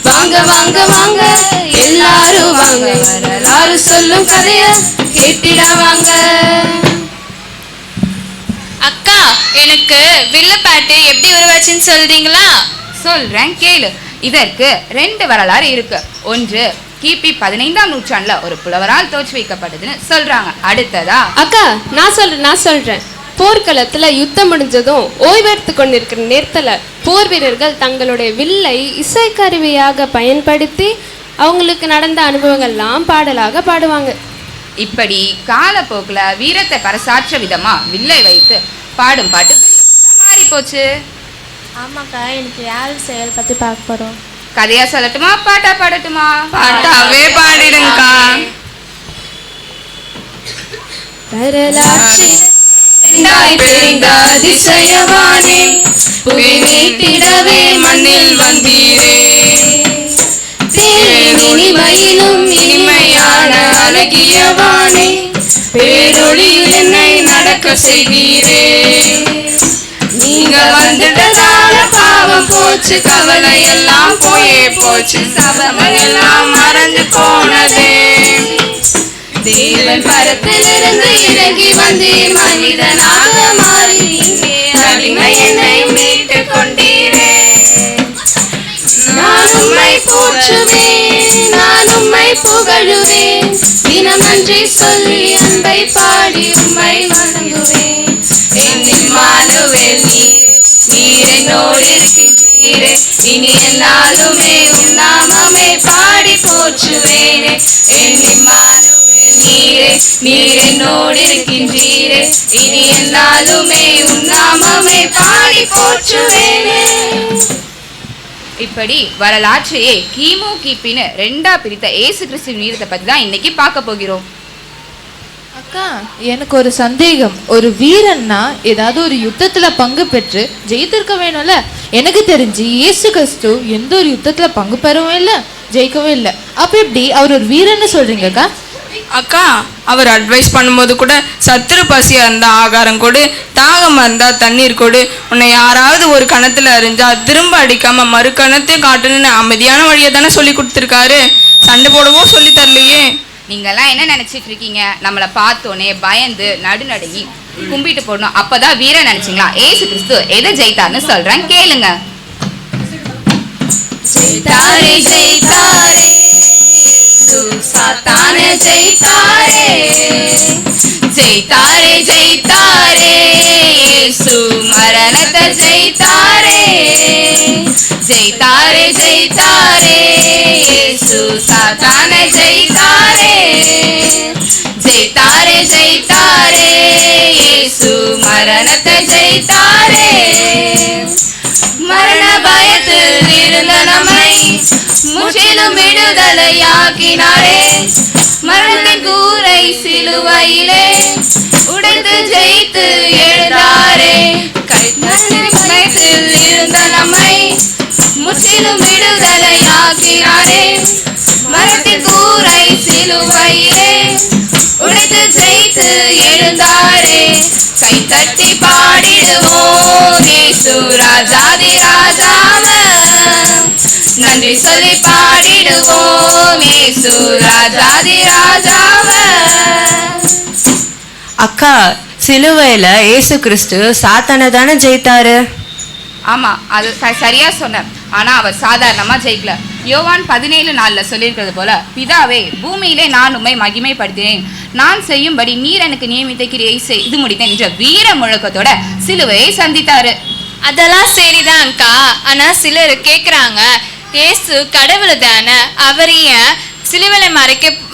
Speaker 15: வாங்க வாங்க வாங்க எல்லாரும் வாங்க, வரலாறு சொல்லும் கதைய கேட்டிட வாங்க.
Speaker 16: அக்கா, எனக்கு வில்லுப்பாட்டு எப்படி உருவாச்சுன்னு சொல்றீங்களா? சொல்றேன் கேளு. இதற்கு 2 வரலாறு இருக்கு. ஒன்று கிபி 15ஆம் நூற்றாண்டுல ஒரு புலவரால் தோற்று வைக்கப்பட்டதுன்னு சொல்றாங்க. அடுத்ததா
Speaker 17: அக்கா நான் சொல்றேன். போர்க்களத்துல யுத்தம் முடிஞ்சதும் ஓய்வெடுத்து கொண்டிருக்கிற நேரத்துல போர் வீரர்கள் தங்களுடைய வில்லை இசைக்கருவியாக பயன்படுத்தி அவங்களுக்கு நடந்த அனுபவங்கள்லாம் பாடலாக பாடுவாங்க.
Speaker 16: இப்படி காலப்போக்கில் வீரத்தை பறைசாற்ற விதமா வில்லை வைத்து பாடும் பாட்டு மாறி போச்சு.
Speaker 6: ஆமாக்கா, எனக்கு யார் செயல் பத்தி பார்க்க போறோம்.
Speaker 16: கதையா சொல்லட்டுமா பாட்டா பாடட்டுமா?
Speaker 15: பாட்டாவே பாடிடுங்கக்கா. பெருந்த அதிசயவானே, புவி நீட்டிடவே மண்ணில் வந்தீரே. இனிமையிலும் இனிமையான அழகியவானே, பேரொளியில் என்னை நடக்க செய்தீரே. நீங்க வந்துட்டதால பாவம் போய் போச்சு, கவலை எல்லாம் போயே போச்சு, சபலம் எல்லாம் மறைஞ்சு போனதே. தேவன் பரத்திலிருந்து இறங்கி வந்து மனிதனாக மாறி அடிமை என்னை மீட்டு கொண்டீரே. நான் உம்மை போற்றுவேன், நான் உம்மை புகழுவேன், தினம் நன்றி சொல்லி அன்பை பாடி உம்மை வணங்குவேன். என் இம்மானுவேல் நீர் என்னோடு இருக்கின்றீரே, இனி என்னாலுமே உம் நாமமே பாடி போற்றுவேனே. என் இம்மானுவேல் நீர் என்னோடு இருக்கின்றீரே, இனி என்னாலுமே உம் நாமமே பாடி போற்றுவேனே. இப்படி வரலாற்றையே கிமு கிபின்னு ரெண்டா பிரித்த இயேசு கிறிஸ்துவின் வீரத்தை பத்தி தான் இன்னைக்கு பார்க்க போகிறோம்.
Speaker 18: அக்கா, எனக்கு ஒரு சந்தேகம். ஒரு வீரன்னா ஏதாவது ஒரு யுத்தத்துல பங்கு பெற்று ஜெயித்திருக்க வேணும்ல? எனக்கு தெரிஞ்சு இயேசு கிறிஸ்து எந்த ஒரு யுத்தத்துல பங்கு பெறவும் இல்லை, ஜெயிக்கவும் இல்லை. அப்ப எப்படி அவர் ஒரு வீரன்னு சொல்றீங்கக்கா?
Speaker 15: அக்கா, அவர் அட்வைஸ் பண்ணும்போது கூட சத்துரு பசியா இருந்தா ஆகாரம் கொடு, தாகமா இருந்தா தண்ணீர் கொடு, உன்னை யாராவது ஒரு கணத்துல அறிஞ்சா திரும்ப அடிக்காம மறு கணத்தையும் காட்டணும்னு அமைதியான வழியை தானே சொல்லி கொடுத்துருக்காரு. சண்டை போடவோ சொல்லி தரலையே.
Speaker 16: நீங்கெல்லாம் என்ன நினைச்சிட்டு இருக்கீங்க? நம்மளை பார்த்தோன்னே பயந்து நடுநடுங்கி கும்பிட்டு போடணும் அப்பதான் வீரன் நினைச்சீங்களா? ஏசு கிறிஸ்து எதை ஜெயித்தார்னு சொல்றேன், கேளுங்க. ஜெயித்தாரே ஜெயித்தாரே சாத்தானே ஜெயித்தாரே, ஜெயித்தாரே ஜெயித்தாரே இயேசு மரணத்தை ஜெயித்தாரே, ஜெயித்தாரே ஜெயித்தாரே இயேசு சாத்தானே ஜெயித்தாரே, ஜெயித்தாரே ஜெயித்தாரே இயேசு மரணத்தை ஜெயித்தாரே. மரண பயத்தில் இருந்த நம்மை முற்றிலும் விடுதலையாக்கினாரே, மரணத்தின் கூரை சிலுவையிலே உடைத்து ஜெயித்து எழுந்தாரே. பயத்தில் இருந்த நம்மை முற்றிலும் விடுதலையாக்கினாரே, மரணத்தின் கூரை சிலுவையிலே உடைத்து ஜெயித்து எழுந்தாரே. கை தட்டி பாடிடுவோம் இயேசு ராஜாதி ராஜாவ, நன்றி சொல்லி பாடிடுவோம் இயேசு ராஜாதி ராஜாவ.
Speaker 19: அக்கா, சிலுவையில இயேசு கிறிஸ்து சாத்தானை தானே ஜெயித்தாரு?
Speaker 16: ஆமா, அது சரியா சொன்ன. ஆனா அவர் சாதாரணமா ஜெயிக்கல. யோவான் 17:4 சொல்லியிருக்கிறது போல, பிதாவே பூமியிலே நான் உம்மை மகிமைப்படுத்தினேன், நான் செய்யும்படி நீர் எனக்கு நியமித்த கிரியை செய்து முடித்தேன் என்ற வீர முழக்கத்தோட சிலுவையை சந்தித்தாரு.
Speaker 20: அதெல்லாம் சரிதான்க்கா. ஆனா சிலர் கேக்குறாங்க, இயேசு கடவுள் தானே, அவர் ஏன் சிலுவையில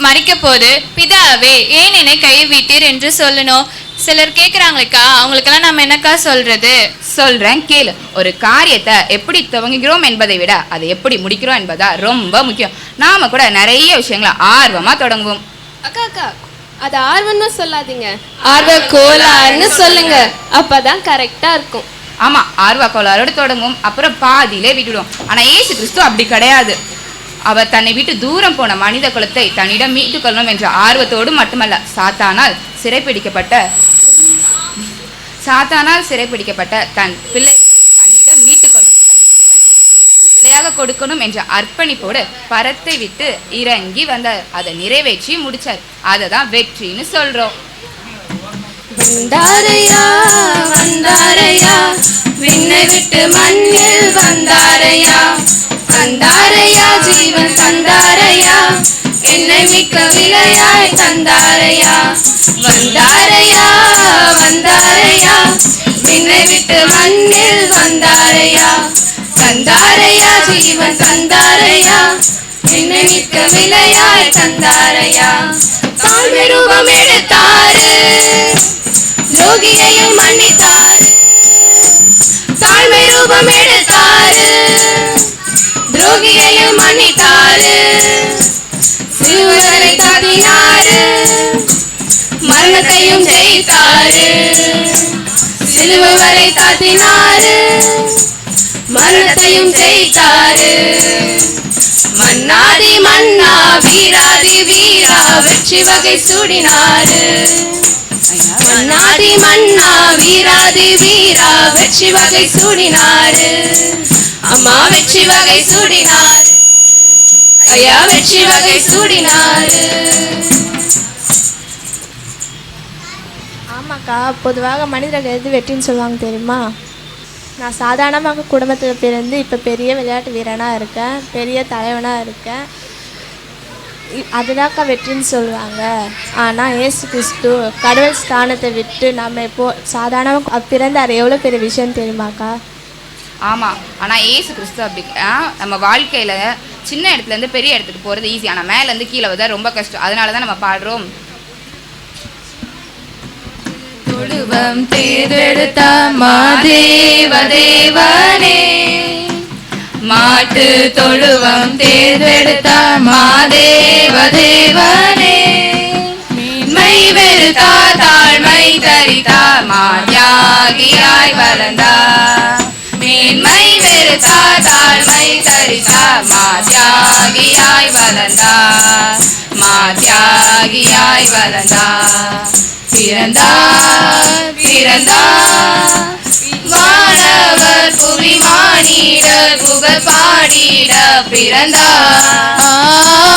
Speaker 20: மறிக்க போது பிதாவே ஏன் என்னை கைவிட்டீர் என்று சொல்லணும்? சிலர் கேக்குறாங்களேக்கா, அவங்களுக்கெல்லாம் நம்ம என்னக்கா சொல்றது?
Speaker 16: சொல்றேன் கேளு. ஒரு காரியத்தை எப்படி துவங்குகிறோம் என்பதை விட அதை எப்படி முடிக்கிறோம் என்பதா ரொம்ப முக்கியம். நாம கூட நிறைய விஷயங்களை ஆர்வமா தொடங்குவோம்.
Speaker 17: அக்கா அக்கா, அது ஆர்வம்னு சொல்லாதீங்க, ஆர்வ கோளாறுன்னு சொல்லுங்க, அப்பதான் கரெக்டா இருக்கும்.
Speaker 16: ஆமா, ஆர்வ கோளாறோடு தொடங்கும், அப்புறம் பாதியிலே விட்டுடும். ஆனா இயேசு கிறிஸ்து அப்படி கிடையாது. அவர் தன்னை விட்டு தூரம் போன மனித குலத்தை தன்னிடம் மீட்டுக் கொள்ளணும் என்ற ஆர்வத்தோடு மட்டுமல்ல, சாத்தானால் சிறைப்பிடிக்கப்பட்ட தன் பிள்ளைகளை தன்னிடம் மீட்டுக் கொள்ளணும், பிள்ளையாக கொடுக்கணும் என்ற அர்ப்பணிப்போடு பரத்தை விட்டு இறங்கி வந்தார். அதை நிறைவேற்றி முடிச்சார். அதை தான் வெற்றின்னு சொல்றோம்.
Speaker 15: வந்தாரையா வந்தாரையா, விண்ணை விட்டு மண்ணில் வந்தாரையா, தந்தாரையா ஜீவன் தந்தாரையா, என்னை மிக்க விலையாய் தந்தாரையா. வந்தாரையா வந்தாரையா, விண்ணை விட்டு மண்ணில் வந்தாரையா, தந்தாரையா ஜீவன் தந்தாரையா, என்னை மிக்க விலையாய் தந்தாரையா. தாழ்மை ரூபம் எடுத்தாரு, துரோகியையும் மன்னித்தாரு, தாழ்மை ரூபம் எடுத்தாரு, துரோகியையும் மன்னித்தாரு, சிலுவையை தாத்தினாரு, மரணத்தையும் ஜெயித்தாரு, சிலுவை தாத்தினாரு, மரணத்தையும் ஜெயித்தாரு. மன்னாதி மன்னா வீராதி வீரா, வெற்றி வகை சூடினாரு. மன்னாதி மன்னா வீராதி வீரா வெற்றி வகை சூடினாரு. அம்மா வெற்றி வகை சூடினார், ஐயா வெற்றி வகை சூடினாரு.
Speaker 4: ஆமாக்கா, பொதுவாக மனிதர்கள் எது வெற்றின்னு சொல்லுவாங்க தெரியுமா? நான் சாதாரணமாக குடும்பத்தில் பிறந்து இப்போ பெரிய விளையாட்டு வீரனாக இருக்கேன், பெரிய தலைவனாக இருக்கேன், அதுதான்க்கா வெற்றின்னு சொல்லுவாங்க. ஆனால் இயேசு கிறிஸ்து கடவுள் ஸ்தானத்தை விட்டு நம்ம இப்போது சாதாரணமாக பிறந்தார், எவ்வளோ பெரிய விஷயம் தெரியுமாக்கா?
Speaker 16: ஆமாம், ஆனால் ஏசு கிறிஸ்து அப்படி நம்ம வாழ்க்கையில் சின்ன இடத்துலேருந்து பெரிய இடத்துக்கு போகிறது ஈஸி, ஆனால் மேலேருந்து கீழே வந்தால் ரொம்ப கஷ்டம். அதனால தான் நம்ம பாடுறோம்.
Speaker 15: தொழுவம் தேர்ந்தெடுத்த மாதேவ தேவனே, மாட்டு தொழுவம் தேர்ந்தெடுத்த மாதேவ தேவனே, மீன்மை வெறுத்தா தாழ்மை தரித்தா மாயாகியாய் வளர்ந்தார். மேன்மை வெறுத்தா தாழ்மை தரித்தா மாயாகியாய் வளர்ந்தார், மாயாகியாய் வளர்ந்தார். பிறந்தார் பிறந்தார் வானவர் புவி மானிடர் புகழ் பாடிட பிறந்தார்.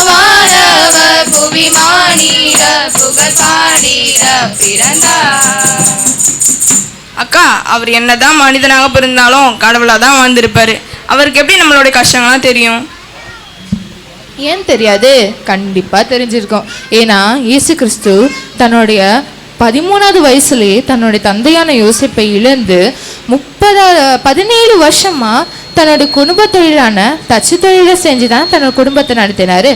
Speaker 15: வானவர் புவி மானிடர் புகழ் பாடிட பிறந்தார்.
Speaker 21: அக்கா, அவர் என்னதான் மனிதனாக பிறந்தாலும் கடவுளாக தான் வாழ்ந்திருப்பாரு. அவருக்கு எப்படி நம்மளுடைய கஷ்டங்கள்லாம் தெரியும்?
Speaker 18: ஏன் தெரியாது? கண்டிப்பாக தெரிஞ்சிருக்கும். ஏன்னா இயேசு கிறிஸ்து தன்னுடைய 13வது வயசுலேயே தன்னுடைய தந்தையான யோசிப்பை இழந்து 17 வருஷமாக தன்னோட குடும்ப தொழிலான தச்சு தொழிலை செஞ்சு தான் தன்னோட குடும்பத்தை நடத்தினார்.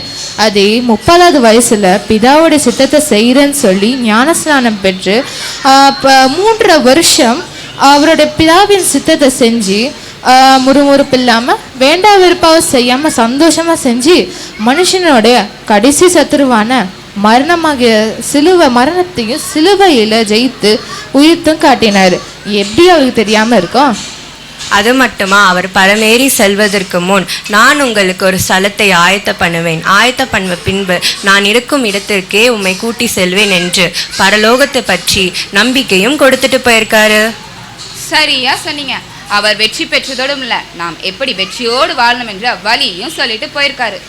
Speaker 18: அதே 30வது வயசில் பிதாவோடைய சித்தத்தை செய்கிறேன்னு சொல்லி ஞானஸ்நானம் பெற்று 3 வருஷம் அவருடைய பிதாவின் சித்தத்தை செஞ்சு முறுமுறுப்பு இல்லாமல் வேண்டா விருப்பாவும் செய்யாமல் சந்தோஷமாக செஞ்சு மனுஷனுடைய கடைசி சத்துருவான மரணமாகிய மரணத்தையும் சிலுவையில் ஜெயித்து உயிர்த்தும் காட்டினார். எப்படி அவருக்கு தெரியாமல் இருக்கும்?
Speaker 19: அது மட்டுமா, அவர் பரமேறி செல்வதற்கு முன் நான் உங்களுக்கு ஒரு ஸ்தலத்தை ஆயத்த பண்ணுவேன், ஆயத்த பண்ண பின்பு நான் இருக்கும் இடத்திற்கே உம்மை கூட்டி செல்வேன் என்று பரலோகத்தை பற்றி நம்பிக்கையும் கொடுத்துட்டு போயிருக்காரு.
Speaker 16: சரியா சொன்னீங்க. அவர் வெற்றி பெற்றதோடும் இல்லை, நாம் எப்படி வெற்றியோடு வாழணும் என்ற வழியும் சொல்லிட்டு போயிருக்காரு.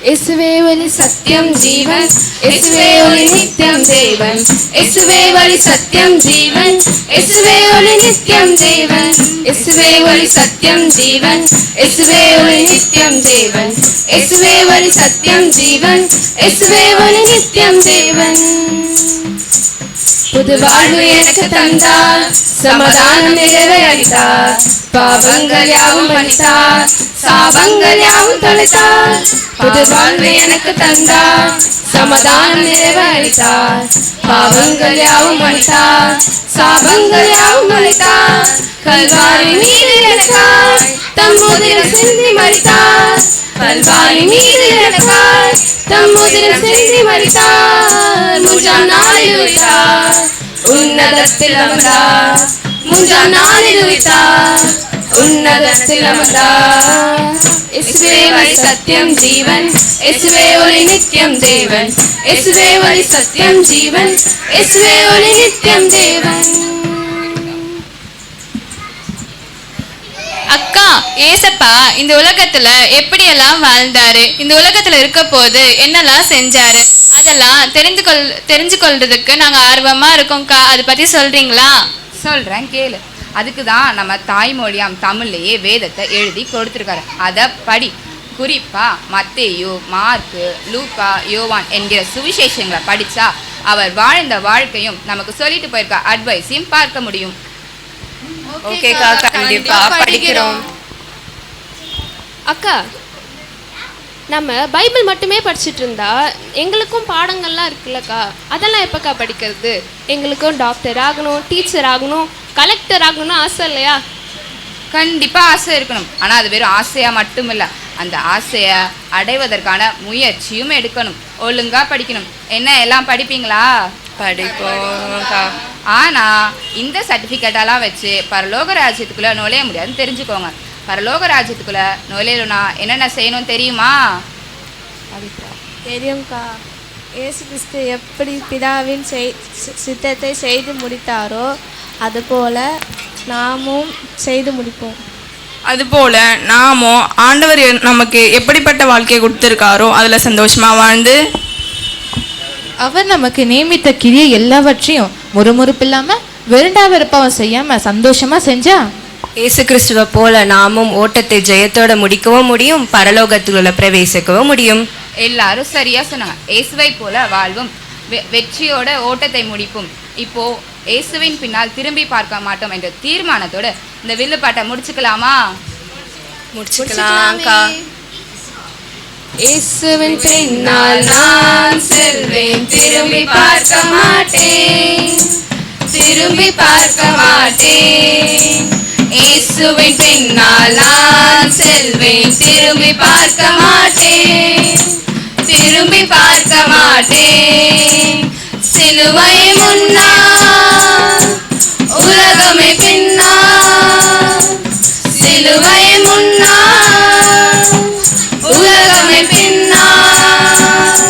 Speaker 15: இயேசுவே வழி சத்தியம் ஜீவன், இயேசுவே ஒளி நித்தியம் தேவன், இயேசுவே வழி சத்தியம் ஜீவன், இயேசுவே ஒளி நித்தியம் தேவன், இயேசுவே வழி சத்தியம் ஜீவன், இயேசுவே ஒளி நித்தியம் தேவன், இயேசுவே வழி சத்தியம் ஜீவன், இயேசுவே ஒளி நித்தியம் தேவன். புது வாழ்வு எனக்கு தந்தார், சமாதானம் நிறைவே அளித்தார், பாவங்கள் யாவும் மன்னித்தார், சாபங்கள் யாவும் தொலைத்தார். புது வாழ்வு எனக்கு தந்தார், சமாதானம் நிறைவே அளித்தார், பாவங்கள் யாவும் மன்னித்தார், சாபங்கள் யாவும் தொலைத்தார். கல்வாரி மீது எனக்காய் தம் உதிரம் சிந்தி மரித்தார், கல்வாரி மீது எனக்காய் தம் உதிரம் சிந்தி மரித்தார். 3ஆம் நாளில் உயிர்த்தார், உன்னதத்தில் அமர்ந்தார், 3ஆம் நாளில் உயிர்த்தார், உன்னதத்தில் அமர்ந்தார். இயேசுவே வழி சத்தியம் ஜீவன், இயேசுவே ஒளி நித்தியம் தேவன், இயேசுவே வழி சத்தியம் ஜீவன், இயேசுவே ஒளி நித்தியம் தேவன்.
Speaker 20: அக்கா, ஏசப்பா இந்த உலகத்துல எப்படியெல்லாம் வாழ்ந்தாரு, இந்த உலகத்துல இருக்க போது என்னெல்லாம் செஞ்சாரு, அதெல்லாம் தெரிஞ்சு கொள்றதுக்கு நாங்க ஆர்வமா இருக்கோம்க்கா. அதை பத்தி சொல்றீங்களா?
Speaker 16: சொல்றேன் கேளு. அதுக்கு தான் நம்ம தாய்மொழியாம் தமிழ்லேயே வேதத்தை எழுதி கொடுத்துருக்காரு. அதை படி. குறிப்பா மத்தேயு, மார்க்கு, லூக்கா, யோவான் என்கிற சுவிசேஷங்களை படிச்சா அவர் வாழ்ந்த வாழ்க்கையும் நமக்கு சொல்லிட்டு போயிருக்க அட்வைஸையும் பார்க்க முடியும்.
Speaker 19: ஓகேக்கா, கண்டிப்பா படிக்கிறோம்.
Speaker 17: அக்கா, நம்ம பைபிள் மட்டுமே படிச்சுட்டு இருந்தா எங்களுக்கும் பாடங்கள்லாம் இருக்குல்லக்கா, அதெல்லாம் எப்பக்கா படிக்கிறது? எங்களுக்கும் டாக்டர் ஆகணும், டீச்சர் ஆகணும், கலெக்டர் ஆகணும்னு ஆசை இல்லையா?
Speaker 16: கண்டிப்பாக ஆசை இருக்கணும். ஆனால் அது வெறும் ஆசையாக மட்டும் இல்லை, அந்த ஆசையை அடைவதற்கான முயற்சியும் எடுக்கணும். ஒழுங்காக படிக்கணும். என்ன எல்லாம் படிப்பீங்களா?
Speaker 19: படிப்போம்க்கா.
Speaker 16: ஆனால் இந்த சர்டிஃபிகேட்டெல்லாம் வச்சு பரலோக ராஜ்யத்துக்குள்ளே நுழைய முடியாதுன்னு தெரிஞ்சுக்கோங்க. பரலோக ராஜ்யத்துக்குள்ளே நுழையணும்னா என்னென்ன செய்யணும் தெரியுமா?
Speaker 4: தெரியும்க்கா. இயேசு கிறிஸ்து எப்படி பிதாவின் சித்தத்தை செய்து முடித்தாரோ அதுபோல நாமும் செய்து முடிப்போம்.
Speaker 21: அதுபோல நாமும் ஆண்டவர் நமக்கு எப்படிப்பட்ட வாழ்க்கையை கொடுத்துருக்காரோ அதில் சந்தோஷமாக வாழ்ந்து
Speaker 18: அவர் நமக்கு நியமித்த கிரியை எல்லாவற்றையும் முறுமுறுப்பில்லாமல் வெறுண்டா வெறுப்பாவும் செய்யாமல் சந்தோஷமாக செஞ்சா
Speaker 19: இயேசு கிறிஸ்துவை போல நாமும் ஓட்டத்தை ஜெயத்தோட முடிக்கவும் முடியும், பரலோகத்துக்குள்ள பிரவேசிக்கவும் முடியும்.
Speaker 16: எல்லாரும் சரியா சொன்னாங்க. இயேசுவை போல வாழ்வும் வெற்றியோட ஓட்டத்தை முடிப்போம். இப்போ இயேசுவின் பின்னால் திரும்பி பார்க்க மாட்டோம் என்ற தீர்மானத்தோட இந்த வில்லுப்பாட்டை முடிச்சுக்கலாமா?
Speaker 19: முடிச்சுக்கலாம்க்கா.
Speaker 15: இயேசுவின் பின்னால் நான் செல்வேன், திரும்பி பார்க்க மாட்டேன், திரும்பி பார்க்க மாட்டேன். இயேசுவின் பின்னால் நான் செல்வேன், திரும்பி பார்க்க மாட்டேன், திரும்பி பார்க்க மாட்டேன். சிலுவை முன்னால் உலகமே பின்னால், சிலுவை முன்னால் உலகமே பின்னால்.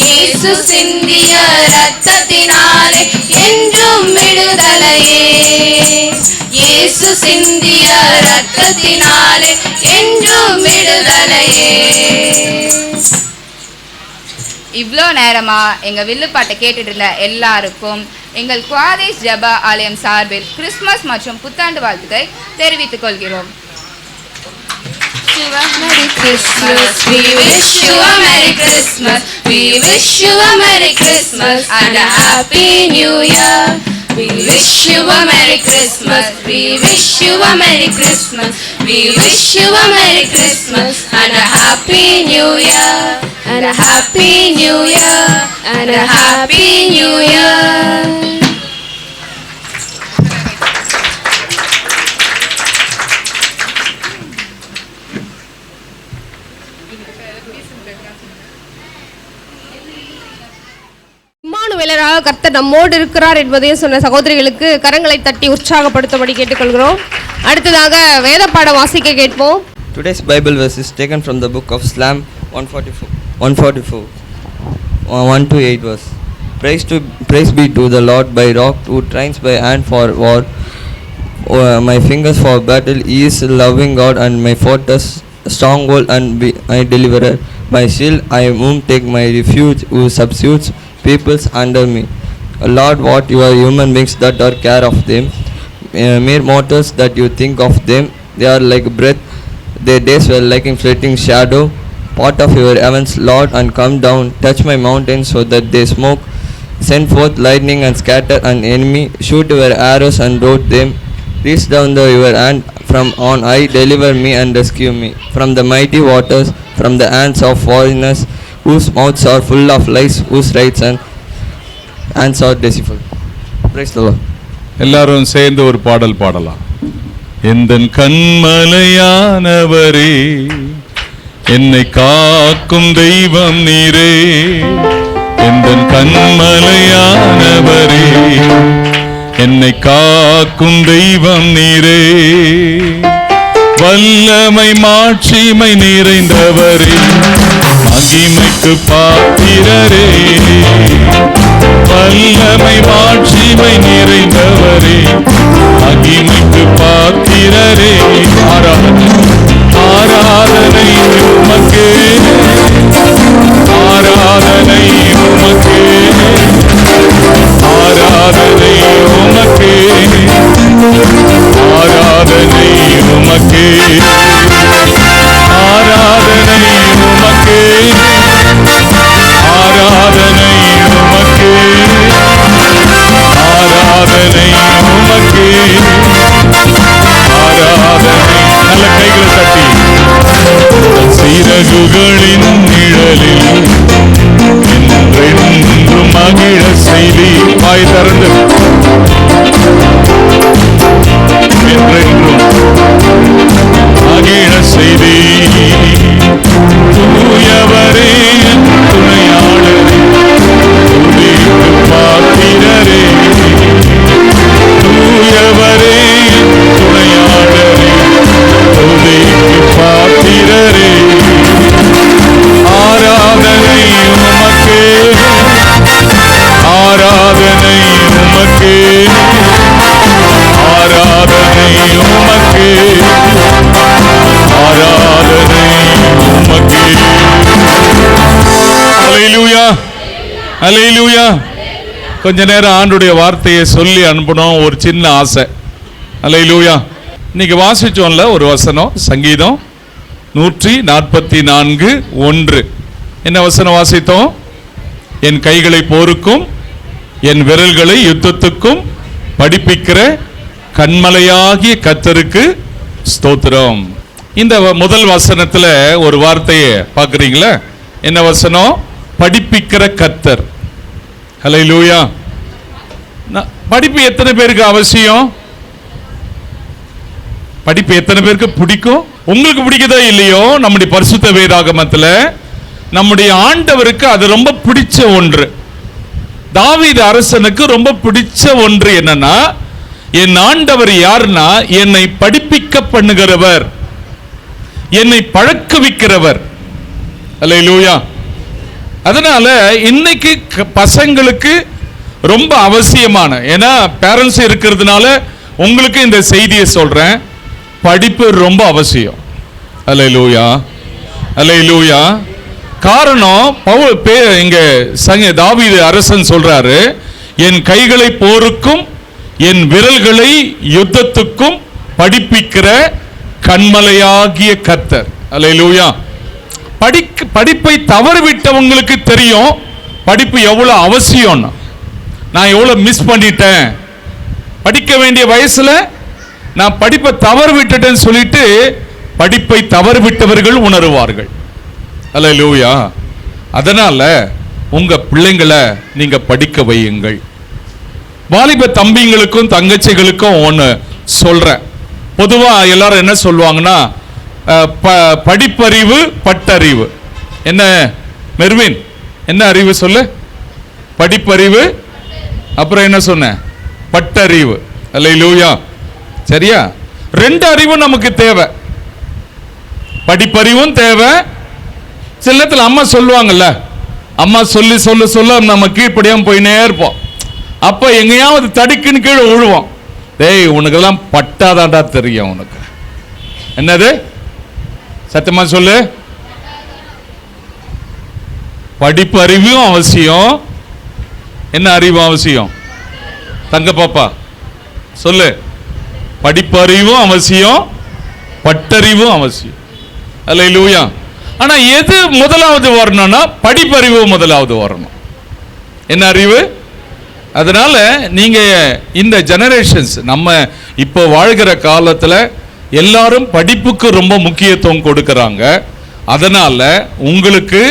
Speaker 15: இயேசு சிந்திய ரத்தத்தினாலே என்றும் விடுதலையே, இயேசு சிந்திய ரத்தத்தினாலே என்றும் விடுதலையே.
Speaker 16: இவ்வளோ நேரமா எங்க வில்லுப்பாட்டை கேட்டுட்டு இருந்த எல்லாருக்கும் எங்கள் குவாதேஷ் ஜபா ஆலயம் சார்பில் கிறிஸ்துமஸ் மற்றும் புத்தாண்டு வாழ்த்துக்களை தெரிவித்துக் கொள்கிறோம்.
Speaker 15: Merry Christmas, we wish you a Merry Christmas, we wish you a Merry Christmas and a Happy New Year. We wish you a Merry Christmas, we wish you a Merry Christmas, we wish you a Merry Christmas and a Happy New Year, and a Happy New Year, and a Happy New Year.
Speaker 1: இம்மானுவேலராக கர்த்தர் நம்மோடு இருக்கிறார் என்பதையும் சொன்ன சகோதரிகளுக்கு கரங்களை தட்டி உற்சாகப்படுத்தும்படி கேட்டுக்கொள்கிறோம். அடுத்ததாக வேத பாடம் வாசிக்க கேட்போம்.
Speaker 2: Today's Bible verse is taken from the book of Psalm 144 1 to 8 verse. Praise be to the Lord by rock, who trains by hand for war, my fingers for battle. He is loving God and my fortress, stronghold and my deliverer, my shield, I whom take my refuge, who subdues peoples under me. Lord, what you are human beings that are care of them, mere mortals that you think of them. They are like breath, their days were like a fleeting shadow. Part of your heavens, Lord, and come down, touch my mountains so that they smoke. Send forth lightning and scatter an enemy, shoot your arrows and rout them. Reach down your hand from on high, deliver me and rescue me from the mighty waters, from the hands of foreigners, whose mouths are full of lies, whose rights and hands are deceitful. Praise the Lord.
Speaker 22: எல்லாரும் சேர்ந்து ஒரு பாடல் பாடலாம். எந்தன் கண்மலையானவரே, என்னை காக்கும் தெய்வம் நீரே, எந்தன் கண்மலையானவரே, என்னை காக்கும் தெய்வம் நீரே. வல்லமை மாட்சிமை நிறைந்தவரே, மகிமைக்கு பாத்திரரே. வல்லமை மாட்சிமை நிறைந்தவரே, மகிமைக்கு பாத்திரரே. ஆராதனை உமக்கே, ஆராதனை உமக்கே, ஆராதனை உமக்கே, ஆராதனை உமக்கே, ஆராதனை உமக்கே, ஆராதனை உமக்கே, ஆராதனை உமக்கே, ஆராதனை. நல்ல கைகளை தட்டி சிறகுகளின் நிழலில் என்றென்றும் மகிழ செய்தி. வாய் திறந்து என்றென்றும் மகிழ செய்தி. தூயவரே துணையாளரே, துதிக்கு பாத்திரரே. தூயவரே துணையாளரே, துதிக்கு பாத்திரரே. ஆராதனை உமக்கே, அல்லேலூயா. கொஞ்ச நேரம் ஆண்டுடைய வார்த்தையை சொல்லி அனுப்பணும், ஒரு சின்ன ஆசை. அல்லேலூயா. இன்னைக்கு வாசிச்சோம்ல ஒரு வசனம், சங்கீதம் 144:1. என்ன வசனம் வாசித்தோம்? என் கைகளை போருக்கும் என் விரல்களை யுத்தத்துக்கும் படிப்பிக்கிற கண்மலையாகிய கர்த்தருக்கு ஸ்தோத்திரம். இந்த முதல் வசனத்துல ஒரு வார்த்தையை பார்க்குறீங்களா? என்ன வசனம்? படிப்பிக்கிற கர்த்தர். ஹல்லேலூயா. படிப்பு எத்தனை பேருக்கு அவசியம்? படிப்பு எத்தனை பேருக்கு பிடிக்கும்? உங்களுக்கு பிடிக்குதோ இல்லையோ, நம்முடைய பரிசுத்த வேதாகமத்துல நம்முடைய ஆண்டவருக்கு அது ரொம்ப பிடிச்ச ஒன்று. தாவீது அரசனுக்கு ரொம்ப பிடிச்ச ஒன்று என்னன்னா, என் ஆண்டவர் யாருன்னா என்னை படிப்பிக்க பண்ணுகிறவர், என்னை பழக்குவிக்கிறவர். அல்லேலூயா. அதனால இன்னைக்கு பசங்களுக்கு ரொம்ப அவசியமான, ஏன்னா பேரண்ட்ஸ் இருக்கிறதுனால உங்களுக்கு இந்த செய்தியை சொல்றேன், படிப்பு ரொம்ப அவசியம். அல்லேலூயா, அல்லேலூயா. காரணம் இங்க தாவீது அரசன் சொல்றாரு, என் கைகளை போருக்கும் என் விரல்களை யுத்தத்துக்கும் படிப்பிக்கிற கண்மலையாகிய கர்த்தர். அல்லேலூயா. படிப்பை தவறிவிட்டவங்களுக்கு தெரியும் படிப்பு எவ்வளவு அவசியம். நான் எவ்வளவு மிஸ் பண்ணிட்டேன், படிக்க வேண்டிய வயசுல நான் படிப்பை தவறு விட்டுட்டேன்னு சொல்லிட்டு படிப்பை தவறு விட்டவர்கள் உணருவார்கள். அல்லேலூயா. அதனால உங்க பிள்ளைங்களை நீங்க படிக்க வையுங்கள். வாலிப தம்பிங்களுக்கும் தங்கச்சிகளுக்கும் ஒன்று சொல்றேன். பொதுவா எல்லாரும் என்ன சொல்லுவாங்கன்னா, படிப்பறிவு பட்டறிவு. என்ன மெர்வின், என்ன அறிவு சொல்லு? படிப்பறிவு, அப்புறம் என்ன சொன்ன? பட்டறிவு. அல்லேலூயா. சரியா? ரெண்டு அறிவும் நமக்கு தேவை. படிப்பறிவும் தேவை. சில நேரத்தில் அம்மா சொல்லுவாங்கல்ல, அம்மா சொல்லி சொல்ல சொல்ல நம்ம கீழ்ப்படியாம போயினே இருப்போம். அப்ப எங்கேயாவது தடுக்குன்னு கீழே விழுவோம். டேய், உனக்கெல்லாம் பட்டாதாண்டா தெரியும். உனக்கு என்னது? சத்தியமா சொல்லு. படிப்பு அறிவும் அவசியம். என்ன அறிவு அவசியம்? தங்க பாப்பா சொல்லு. படிப்பறிவும் அவசியம், பட்டறிவும் அவசியம். அல்லேலூயா. ஆனா எது முதலாவது வரணும்னா படிப்பறிவு முதலாவது வரணும். என்ன அறிவு? அதனால நீங்க இந்த ஜெனரேஷன்ஸ், நம்ம இப்போ வாழ்கிற காலத்துல எல்லாரும் படிப்புக்கு ரொம்ப முக்கியத்துவம் கொடுக்கறாங்க. அதனால உங்களுக்கு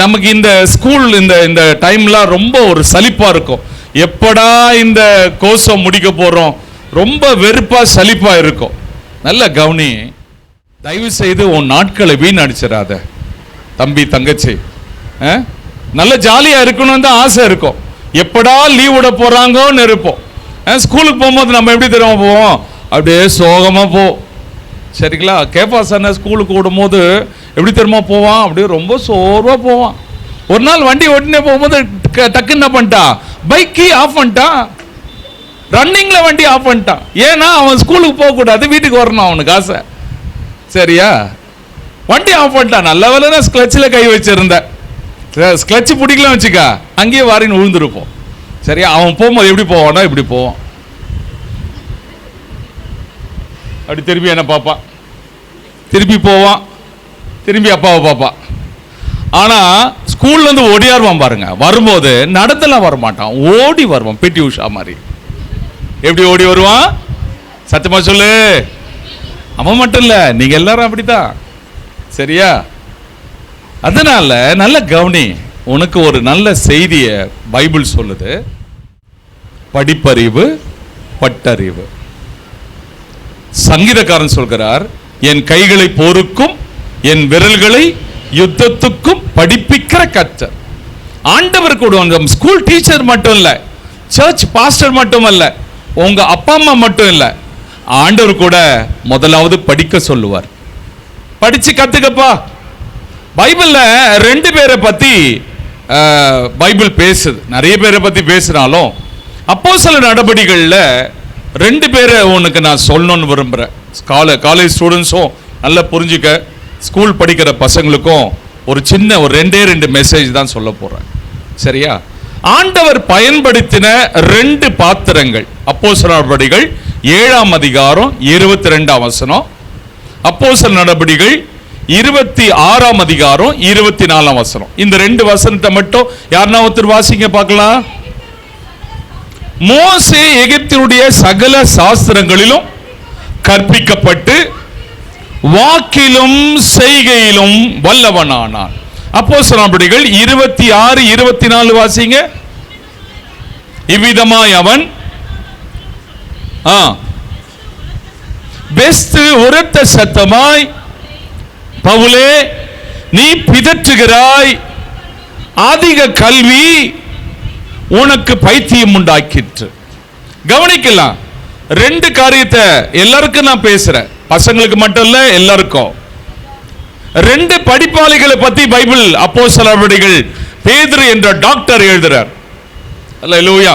Speaker 22: நமக்கு இந்த ஸ்கூல் இந்த டைம்லாம் ரொம்ப ஒரு சலிப்பா இருக்கும். எப்படா இந்த கோர்ஸை முடிக்க போறோம், ரொம்ப வெறுப்பா சலிப்பா இருக்கும். நல்ல கவனி, தயவு செய்து உன் நாட்களை வீணடிச்சிடாத தம்பி தங்கச்சி. நல்ல ஜாலியா இருக்கணும்னு தான் ஆசை இருக்கும். எப்படா லீவ் விட போறாங்கன்னு இருப்போம். ஸ்கூலுக்கு போகும்போது நம்ம எப்படி தெரியாம போவோம்? அப்படியே சோகமா போ. சரிங்களா? கேப்பா சார் ஸ்கூலுக்கு விடும்போது எப்படி தெரியுமா போவான்? அப்படியே ரொம்ப சோர்வா போவான். ஒரு நாள் வண்டி ஓட்டினே போகும்போது டக்குன்னு என்ன பண்ணிட்டான்? பைக்கி ஆஃப் பண்ணிட்டான். ரன்னிங்ல வண்டி ஆஃப் பண்ணிட்டான். ஏன்னா அவன் ஸ்கூலுக்கு போக கூடாது, வீட்டுக்கு வரணும் அவனுக்கு ஆசை. சரியா? வண்டி ஆஃப் பண்ணிட்டான். நல்ல வேலை ஸ்கிளச்சில் கை வச்சிருந்தேன். ஸ்கிளட்ச் பிடிக்கலாம் வச்சுக்கா, அங்கேயே வாரின்னு விழுந்துருப்போம். சரியா? அவன் போகும்போது எப்படி போவானா? இப்படி போவான். அப்படி திருப்பி என்ன பார்ப்பான், திருப்பி போவான், திரும்பி அப்பாவை பார்ப்பான். ஆனா ஸ்கூல்ல இருந்து ஓடியாருவான் பாருங்க. வரும்போது நடத்தலாம் வரமாட்டான், ஓடி வருவான். பிடி உஷா மாதிரி. எப்படி ஓடி வருவான்? சத்தியமா சொல்லு. அவன் மட்டும் இல்ல, நீங்க எல்லாரும் அப்படித்தான். சரியா? அதனால நல்ல கவனி. உனக்கு ஒரு நல்ல செய்திய பைபிள் சொல்லுது. படிப்பறிவு பட்டறிவு. சங்கீதக்காரன் சொல்கிறார், என் கைகளை போருக்கும் என் விரல்களை யுத்தத்துக்கும் படிப்பிக்கிற கர்த்தர். ஆண்டவர் கூட ஸ்கூல் டீச்சர் மட்டும் இல்ல, சர்ச் பாஸ்டர் மட்டும் இல்ல, உங்க அப்பா அம்மா மட்டும் இல்ல, ஆண்டவர் கூட முதலாவது படிக்க சொல்லுவார். படிச்சு கத்துக்கப்பா. பைபிள்ல ரெண்டு பேரை பத்தி பைபிள் பேசுது. நிறைய பேரை பத்தி பேசினாலும் அப்போஸ்தலர் நடபடிகள்ல ரெண்டு பேரை உனக்கு நான் சொல்லணும்னு விரும்புறேன். காலேஜ் ஸ்டூடெண்ட்ஸும் நல்லா புரிஞ்சுக்க, ஸ்கூல் படிக்கிற பசங்களுக்கும் ஒரு சின்ன ஒரு ரெண்டே மெசேஜ் தான் சொல்ல போறேன். சரியா? ஆண்டவர் பயன்படுத்தின 2 பாத்திரங்கள் அப்போஸ்தலர் நடபடிகள் 7ஆம் அதிகாரம் 22ஆம் வசனம், அப்போஸ்தலர் நடபடிகள் 26ஆம் அதிகாரம் 24ஆம் வசனம். இந்த 2 வசனத்தை மட்டும் யாருன்னா ஒருத்தர் வாசிங்க பார்க்கலாம். மோசே எகிப்தினுடைய சகல சாஸ்திரங்களிலும் கற்பிக்கப்பட்டு வாக்கிலும் செய்கையிலும் வல்லவனானான். அப்போஸ்தலர் நடபடிகள் 26 24 வாசிங்க. இவ்விதமாய் அவன் பெஸ்து உரத்த சத்தமாய், பவுலே நீ பிதற்றுகிறாய், அதிக கல்வி உனக்கு பைத்தியம் உண்டாக்கிற்று. கவனிக்கலாம், 2 காரியத்தை எல்லாருக்கும் நான் பேசுறேன், பசங்களுக்கு மட்டும் இல்ல எல்லாருக்கும். 2 படிப்பாளிகளை பத்தி பைபிள் அப்போஸ்தலர் நடபடிகள் பேதுரு என்ற டாக்டர் எழுதுறார். அல்லேலூயா.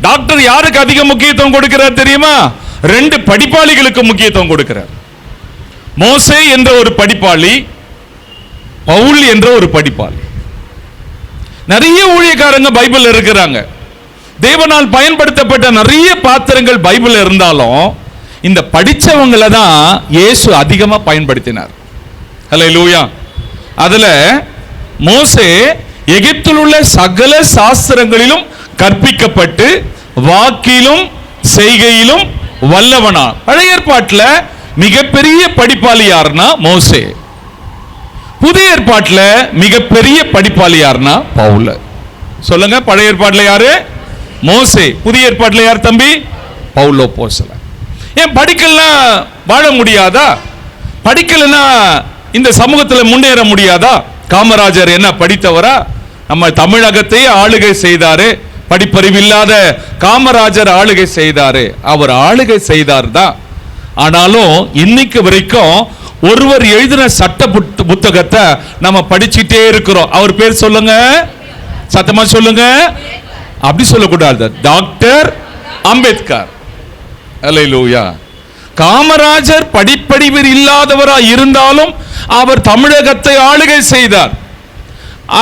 Speaker 22: டாக்டர் யாருக்கு அதிக முக்கியத்துவம் கொடுக்கிறார் தெரியுமா? 2 படிப்பாளிகளுக்கு முக்கியத்துவம் கொடுக்கிறார். மோசே என்ற ஒரு படிப்பாளி, பவுல் என்ற ஒரு படிப்பாளி. நிறைய ஊழியக்காரங்க பைபிள் இருக்கிறாங்க. தேவனால் பயன்படுத்தப்பட்ட நிறைய பாத்திரங்கள் பைபிள் இருந்தாலும் இந்த படிச்சவங்களை தான் இயேசு அதிகமா பயன்படுத்தினார். அல்லேலூயா. அதுல மோசே எகிப்தில் உள்ள சகல சாஸ்திரங்களிலும் கற்பிக்கப்பட்டு வாக்கிலும் செய்கையிலும் வல்லவனா. பழைய ஏற்பாட்டில் மிகப்பெரிய படிப்பாளி யாருன்னா மோசே. புதிய ஏற்பாட்டில் மிகப்பெரிய படிப்பாளி யாருன்னா பவுல். சொல்லுங்க, பழைய ஏற்பாட்டில் யாரு? மோசே. புதிய ஏற்பாட்டில் யார் தம்பி? பவுல் அப்போஸ்தலன். ஏன் படிக்கலாம் வாழ முடியாதா? படிக்கலன்னா இந்த சமூகத்தில் முன்னேற முடியாதா? காமராஜர் என்ன படித்தவரா? நம்ம தமிழகத்தை ஆளுகை செய்தாரு. படிப்பறிவில்லாத காமராஜர் ஆளுகை செய்தாரு. அவர் ஆளுகை செய்தார் தான். ஆனாலும் இன்னைக்கு வரைக்கும் ஒருவர் எழுதின சட்ட புத்தகத்தை நம்ம படிச்சுட்டே இருக்கிறோம். அவர் பேர் சொல்லுங்க, சத்தமா சொல்லுங்க. அப்படி சொல்லக்கூடாது. டாக்டர் அம்பேத்கர். அல்லேலூயா. காமராஜர் படிப்பறிவு இல்லாதவராய் இருந்தாலும் அவர் தமிழகத்தை ஆளுகை செய்தார்.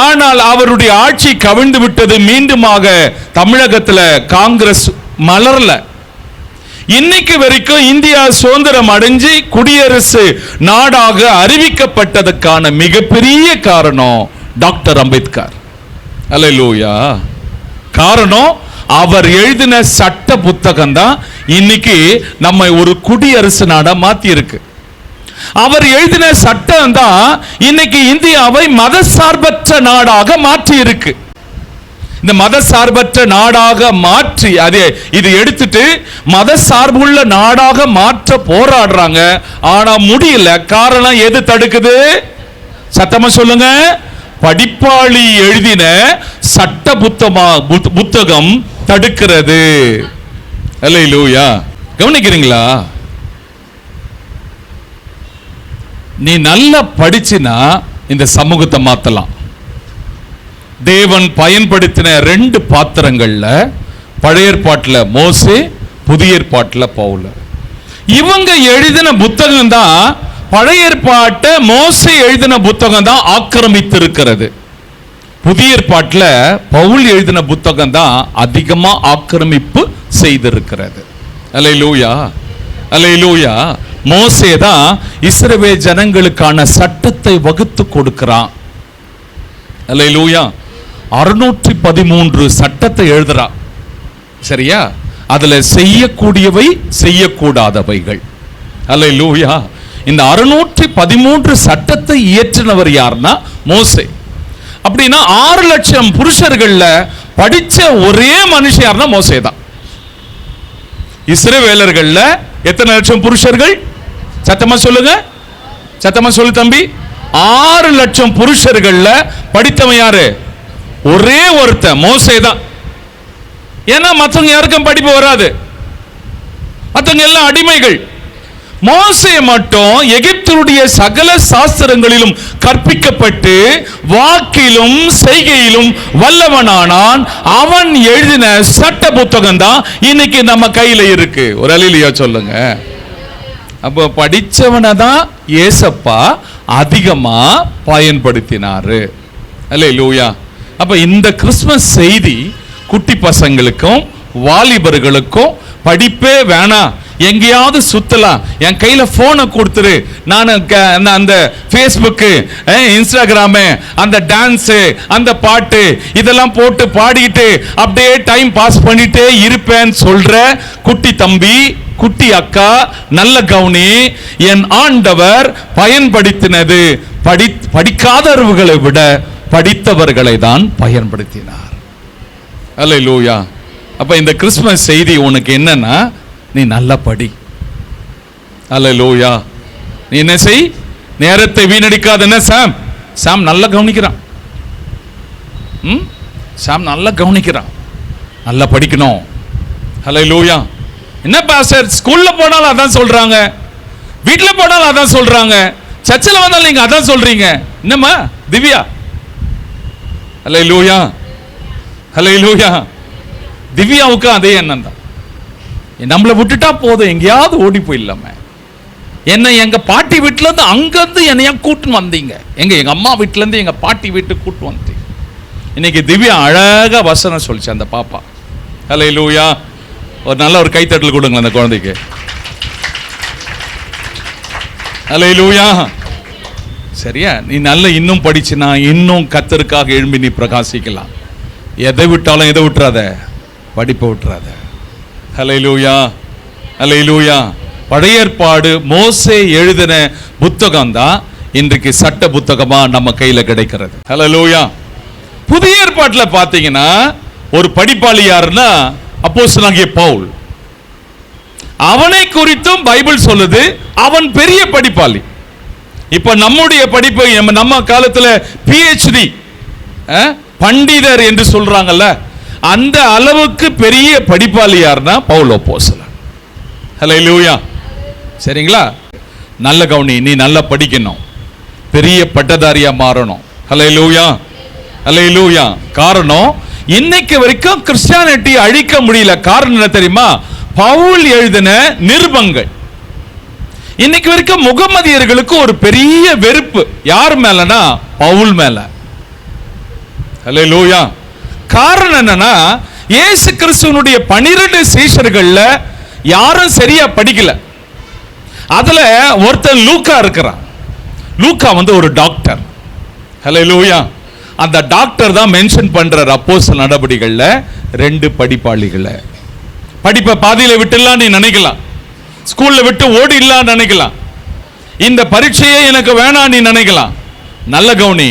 Speaker 22: ஆனால் அவருடைய ஆட்சி கவிழ்ந்து விட்டது. மீண்டுமாக தமிழகத்தில் காங்கிரஸ் மலரல. இன்னைக்கு வரைக்கும் இந்தியா சுதந்திரம் அடைஞ்சு குடியரசு நாடாக அறிவிக்கப்பட்டதுக்கான மிகப்பெரிய காரணம் டாக்டர் அம்பேத்கர். அல்லேலூயா. காரணம் அவர் எழுதின சட்ட புத்தகம் தான் இன்னைக்கு நம்ம ஒரு குடியரசு நாடா மாத்தி இருக்கு. அவர் எழுதின சட்டம் தான் இன்னைக்கு இந்தியாவை மதசார்பற்ற நாடாக மாற்றி இருக்கு. இந்த மதசார்பற்ற நாடாக மாற்றி இது எடுத்துட்டு மதசார்புள்ள நாடாக மாற்ற போராடுறாங்க. ஆனா முடியல. காரணம் எது தடுக்குது? சத்தமா சொல்லுங்க. படிப்பாளி எழுதின சட்ட புத்தகம் தடுக்கிறது. அல்லேலூயா. கவனிக்கிறீங்களா? நீ நல்லா படிச்சினா இந்த சமூகத்தை மாத்தலாம். தேவன் பயன்படுத்தின 2 பாத்திரங்கள்ல பழைய ஏற்பாட்டில் மோசே, புதிய ஏற்பாட்டில் பவுல். இவங்க எழுதின புத்தகம் தான், பழைய ஏற்பாட்டை மோசே எழுதின புத்தகம் தான் ஆக்கிரமித்திருக்கிறது. புதிய ஏற்பாட்டில் பவுல் எழுதின புத்தகம் தான் அதிகமா ஆக்கிரமிப்பு செய்திருக்கிறது. அல்லேலூயா. அல்லேலூயா. மோசே தான் இஸ்ரவேல் ஜனங்களுக்கான சட்டத்தை வகுத்து கொடுக்கிறான். அல்லேலூயா. 613 சட்டத்தை எழுதுறான். சரியா? அதுல செய்யக்கூடியவை செய்யக்கூடாதவைகள். அல்லேலூயா. இந்த 613 சட்டத்தை இயற்றினவர் யாருன்னா மோசே. அப்படின்னா 6 லட்சம் புருஷர்கள்ல படிச்ச ஒரே மனுஷன் யாருன்னா மோசே தான். இஸ்ரவேலர்கள்ல எத்தனை லட்சம் புருஷர்கள்? சத்தமா சொல்லுங்க. சத்தமா சொல்லு தம்பி. 6 லட்சம் புருஷர்கள்ல படித்தவன் யாரு? ஒரே ஒருத்தன் மோசே தான். ஏன்னா மற்றவங்க யாருக்கும் படிப்பு வராது. மற்றவங்க எல்லாம் அடிமைகள். மோசே மட்டும் எகிப்தினுடைய சகல சாஸ்திரங்களிலும் கற்பிக்கப்பட்டு வாக்கிலும் செய்கையிலும் வல்லவனானான். அவன் எழுதின சட்ட புத்தகம் தான் இன்னைக்கு நம்ம கையில இருக்கு. ஒரு அல்லேலூயா சொல்லுங்க. அப்ப படிச்சவனை தான் ஏசப்பா அதிகமா பயன்படுத்தினாரு. அல்லேலூயா. அப்ப இந்த கிறிஸ்மஸ் செய்தி குட்டி பசங்களுக்கும் வாலிபர்களுக்கும் படிப்பே வேணாம், எங்கேயாவது சுத்தலாம், என் கையில போனை கொடுத்துரு, நான் அந்த ஃபேஸ்புக்கு இன்ஸ்டாகிராமு அந்த டான்ஸு அந்த பாட்டு இதெல்லாம் போட்டு பாடிக்கிட்டு அப்படியே டைம் பாஸ் பண்ணிட்டே இருப்பேன்னு சொல்ற குட்டி தம்பி குட்டி அக்கா நல்ல கவுனி, என் ஆண்டவர் பயன்படுத்தினது படிக்காதவர்களை விட படித்தவர்களை தான் பயன்படுத்தினார். அல்லேலூயா. அப்ப இந்த கிறிஸ்மஸ் செய்தி உனக்கு என்னன்னா, நீ நல்லா படி. அல்லேலூயா. நீ என்ன செய், நேரத்தை வீணடிக்காத. என்ன சாம் நல்லா கவனிக்கிறான், சாம் நல்லா கவனிக்கிறான், நல்லா படிக்கணும். அல்லேலூயா. என்ன பாஸ்டர், ஸ்கூல்ல போனாலும் அதான் சொல்றாங்க, வீட்டுல போனாலும் அதான் சொல்றாங்க, சர்ச்சில் வந்தாலும் நீங்க அதான் சொல்றீங்க. என்னம்மா திவ்யா? அல்லேலூயா. அல்லேலூயா. திவ்யாவுக்கு அதே எண்ணம் தான். நம்மளை விட்டுட்டா போதும், எங்கேயாவது ஓடி போயிடலாம. என்ன எங்க பாட்டி வீட்டுல இருந்து அங்கிருந்து என்னைய கூட்டுன்னு வந்தீங்க, எங்க அம்மா வீட்டுல இருந்து எங்க பாட்டி வீட்டுக்கு கூட்டு வந்தீங்க. இன்னைக்கு திவ்யா அழகா வசனம் சொல்லிச்சு அந்த பாப்பா. அல்லேலூயா. ஒரு நல்ல ஒரு கைத்தட்டல் கொடுங்க அந்த குழந்தைக்கு. அல்லேலூயா. சரியா? நீ நல்ல இன்னும் படிச்சுனா இன்னும் கர்த்தருக்காக எழும்பி நீ பிரகாசிக்கலாம். எதை விட்டாலும் எதை விட்டுறாத, படிப்பை விட்டுறாத. அல்லேலூயா. அல்லேலூயா. பழைய ஏற்பாடு மோசே எழுதின புத்தகம் தான் இன்றைக்கு சட்ட புத்தகமா நம்ம கையில கிடைக்கிறது. அல்லேலூயா. புதிய ஏற்பாட்டில் பார்த்தீங்கன்னா ஒரு படிப்பாளி யாருன்னா அப்போஸ்தலனாகிய பவுல். அவனை குறித்தும் பைபிள் சொல்லுது அவன் பெரிய படிப்பாளி. இப்ப நம்முடைய படிப்பு நம்ம காலத்துல PhD பண்டிதர் என்று சொல்றாங்கல்ல, அந்த அளவுக்கு பெரிய படிப்பாளி யாருன்னா பவுல் அப்போஸ்தலன். அல்லேலூயா. சரிங்களா? நல்ல கவனி, நீ நல்லா படிக்கணும், பெரிய பட்டதாரியா மாறணும். அல்லேலூயா. அல்லேலூயா. காரணம், இன்னைக்கு வரைக்கும் கிறிஸ்டியானிட்டி அழிக்க முடியல. காரணம் என்ன தெரியுமா? பவுல் எழுதின நிருபங்கள். இன்னைக்கு வரைக்கும் முகமதியர்களுக்கு ஒரு பெரிய வெறுப்பு யார் மேலனா பவுல் மேல. அல்லேலூயா. காரணம் என்னன்னா, இயேசு கிறிஸ்துவனுடைய 12 சீஷர்கள்ல யாரும் சரியா படிக்கல. அதுல ஒருத்தன் லூக்கா இருக்கிறான். லூக்கா ஒரு டாக்டர். அல்லேலூயா. அந்த டாக்டர் தான் மென்ஷன் பண்றார் அப்போஸ்தலர் நடபடிகள்ல 2 படிப்பாளிகளை. படிப்பை பாதியில விட்டுலாம் நீ நினைக்கலாம், ஸ்கூல்ல விட்டு ஓடிடலாம் நினைக்கலாம், இந்த பரீட்சையே எனக்கு வேணாம் நீ நினைக்கலாம். நல்ல கவனி,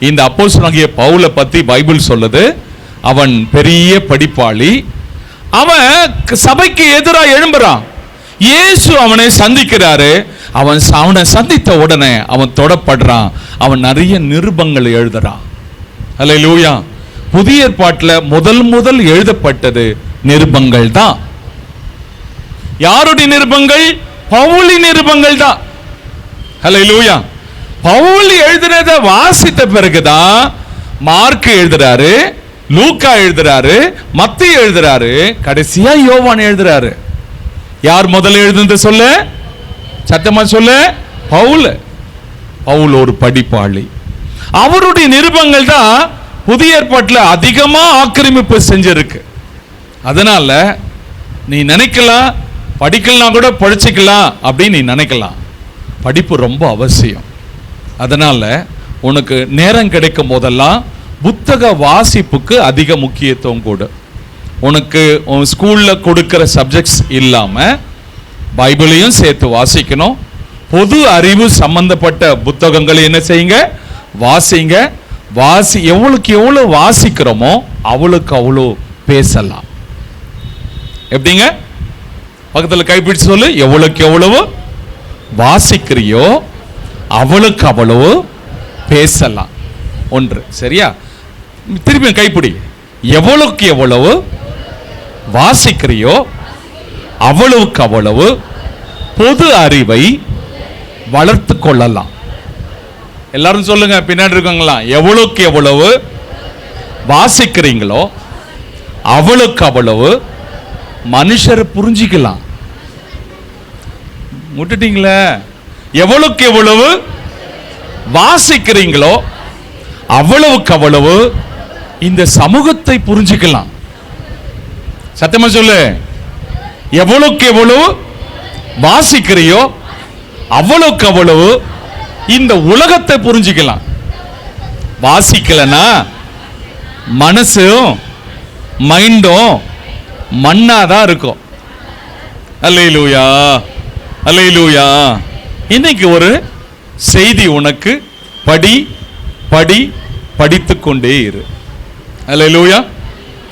Speaker 22: இந்த அப்போஸ்தலனாகிய பவுலை பத்தி பைபிள் சொல்லுது அவன் பெரிய படிப்பாளி. அவன் சபைக்கு எதிராக எழும்புறான். இயேசு அவனை சந்திக்கிறாரு. அவனை சந்தித்த உடனே அவன் தொடப்படுறான். அவன் நிறைய நிருபங்கள் எழுதுறான். அல்லேலூயா. புதிய ஏற்பாட்டில் முதல் எழுதப்பட்டது நிருபங்கள் தான். யாருடைய நிருபங்கள்? பவுலின் நிருபங்கள் தான். அல்லேலூயா. பவுல் எழுதினதை வாசித்த பிறகுதான் மார்க் எழுதுறாரு, லூக்கா எழுதுறாரு, மத்தேயு எழுதுறாரு, கடைசியா யோவான் எழுதுறாரு. யார் முதல்ல எழுதுனது சொல்ல, சத்தமா சொல்ல? பவுல். பவுல் ஒரு படிப்பாளி. அவருடைய நிருபங்கள் தான் புதிய ஏற்பாட்டில் அதிகமா ஆக்கிரமிப்பு செஞ்சிருக்கு. அதனால நீ நினைக்கலாம் படிக்கலாம் கூட படிச்சுக்கலாம் அப்படின்னு நீ நினைக்கலாம். படிப்பு ரொம்ப அவசியம். அதனால உனக்கு நேரம் கிடைக்கும் போதெல்லாம் புத்தக வாசிப்புக்கு அதிக முக்கியத்துவம் கொடு. உனக்கு ஸ்கூல்ல கொடுக்கிற சப்ஜெக்ட்ஸ் இல்லாம பைபிளையும் சேர்த்து வாசிக்கணும். பொது அறிவு சம்பந்தப்பட்ட புத்தகங்களை என்ன செய்யுங்க? வாசிங்க. எவ்வளவுக்கு எவ்வளவு வாசிக்கிறோமோ அவளுக்கு அவ்வளோ பேசலாம். எப்படிங்க? பக்கத்துல கைப்பிடிச்சு சொல்லு. எவ்வளவுக்கு எவ்வளவு வாசிக்கிறியோ அவளுக்கு அவ்வளவு பேசலாம். ஒன்று. சரியா? திருப்பி கைப்பிடி. எவ்வளவுக்கு எவ்வளவு வாசிக்கிறியோ அவ்வளவுக்கு அவ்வளவு பொது அறிவை வளர்த்து கொள்ளலாம். எல்லாரும் சொல்லுங்க, பின்னாடி இருக்கவங்களா. எவ்வளவுக்கு எவ்வளவு வாசிக்கிறீங்களோ அவ்வளவுக்கு அவ்வளவு மனுஷரை புரிஞ்சிக்கலாம். முட்டுட்டீங்களே? எவ்வளவுக்கு எவ்வளவு வாசிக்கிறீங்களோ அவ்வளவுக்கு அவ்வளவு இந்த சமூகத்தை புரிஞ்சுக்கலாம். சத்தியமா சொல்லு. எவ்வளவுக்கு எவ்வளவு வாசிக்கிறையோ அவ்வளவுக்கு அவ்வளவு இந்த உலகத்தை புரிஞ்சுக்கலாம். வாசிக்கலனா மனசும் மைண்டும் மண்ணாதான் இருக்கும். அல்லேலூயா, அல்லேலூயா. இன்னைக்கு ஒரு செய்தி உனக்கு, படி படி படித்துக் கொண்டே இரு. அல்லேலூயா.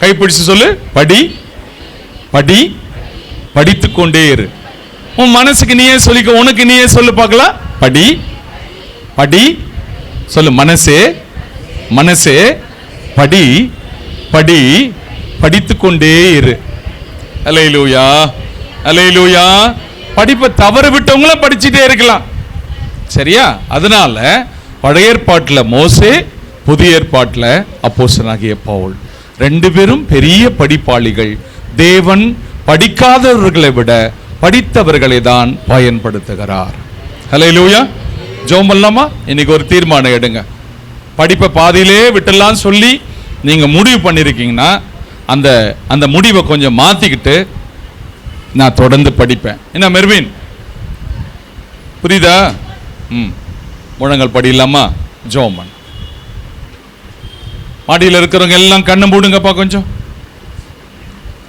Speaker 22: கைப்பிடிச்சு சொல்லு, படி படி படித்துக் கொண்டே இரு. உன் மனசுக்கு நீயே சொல்லிக்க, உனக்கு நீயே சொல்லு பார்க்கலாம். படி படி சொல்லு. மனசே மனசே படி படி படித்துக் கொண்டே இரு. அல்லேலூயா, அல்லேலூயா. படிப்பை தவறு விட்டவங்களும் படிச்சுட்டே இருக்கலாம். சரியா? அதனால பழைய ஏற்பாட்டில் மோசே, புதிய ஏற்பாட்டில் அப்போஸ்தலனாகிய பவுல், ரெண்டு பேரும் பெரிய படிப்பாளிகள். தேவன் படிக்காதவர்களை விட படித்தவர்களை தான் பயன்படுத்துகிறார். அல்லேலூயா. ஜெபம் பண்ணலாமா? இன்னைக்கு ஒரு தீர்மானம் எடுங்க. படிப்பை பாதியிலே விட்டுலாம் சொல்லி நீங்க முடிவு பண்ணிருக்கீங்கன்னா அந்த அந்த முடிவை கொஞ்சம் மாத்திக்கிட்டு நான் தொடர்ந்து படிப்பேன். என்ன மெர்வின், புரியுதா? முழங்கள் படியில்லாமா? ஜெபம் பண்ண. மாடியில் இருக்கிறவங்க எல்லாம் கண்ணை மூடுங்கப்பா. கொஞ்சம்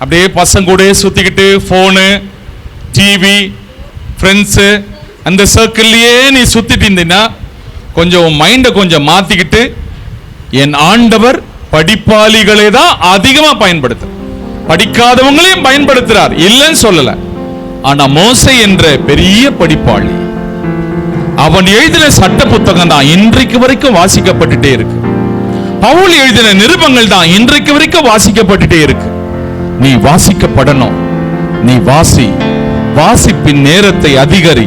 Speaker 22: அப்படியே பசங்க கூட சுத்திக்கிட்டு போனு, டிவி, ஃப்ரெண்ட்ஸு, அந்த சர்க்கிள்லயே நீ சுத்திட்டு இருந்தீங்கன்னா கொஞ்சம் மைண்டை கொஞ்சம் மாத்திக்கிட்டு, என் ஆண்டவர் படிப்பாளிகளை தான் அதிகமா பயன்படுத்துறார், படிக்காதவங்களையும் பயன்படுத்துறார், இல்லைன்னு சொல்லல. ஆனா மோசே என்ற பெரிய படிப்பாளி, அவன் எழுதின சட்ட புத்தகம் தான் இன்றைக்கு வரைக்கும் வாசிக்கப்பட்டுட்டே இருக்கு. பவுல் எழுதின நிருபங்கள் தான் இன்றைக்கு வரைக்கும் வாசிக்கப்பட்டுட்டே இருக்கு. நீ வாசிக்கப்படணும். நீ வாசி. வாசிப்பின் நேரத்தை அதிகரி.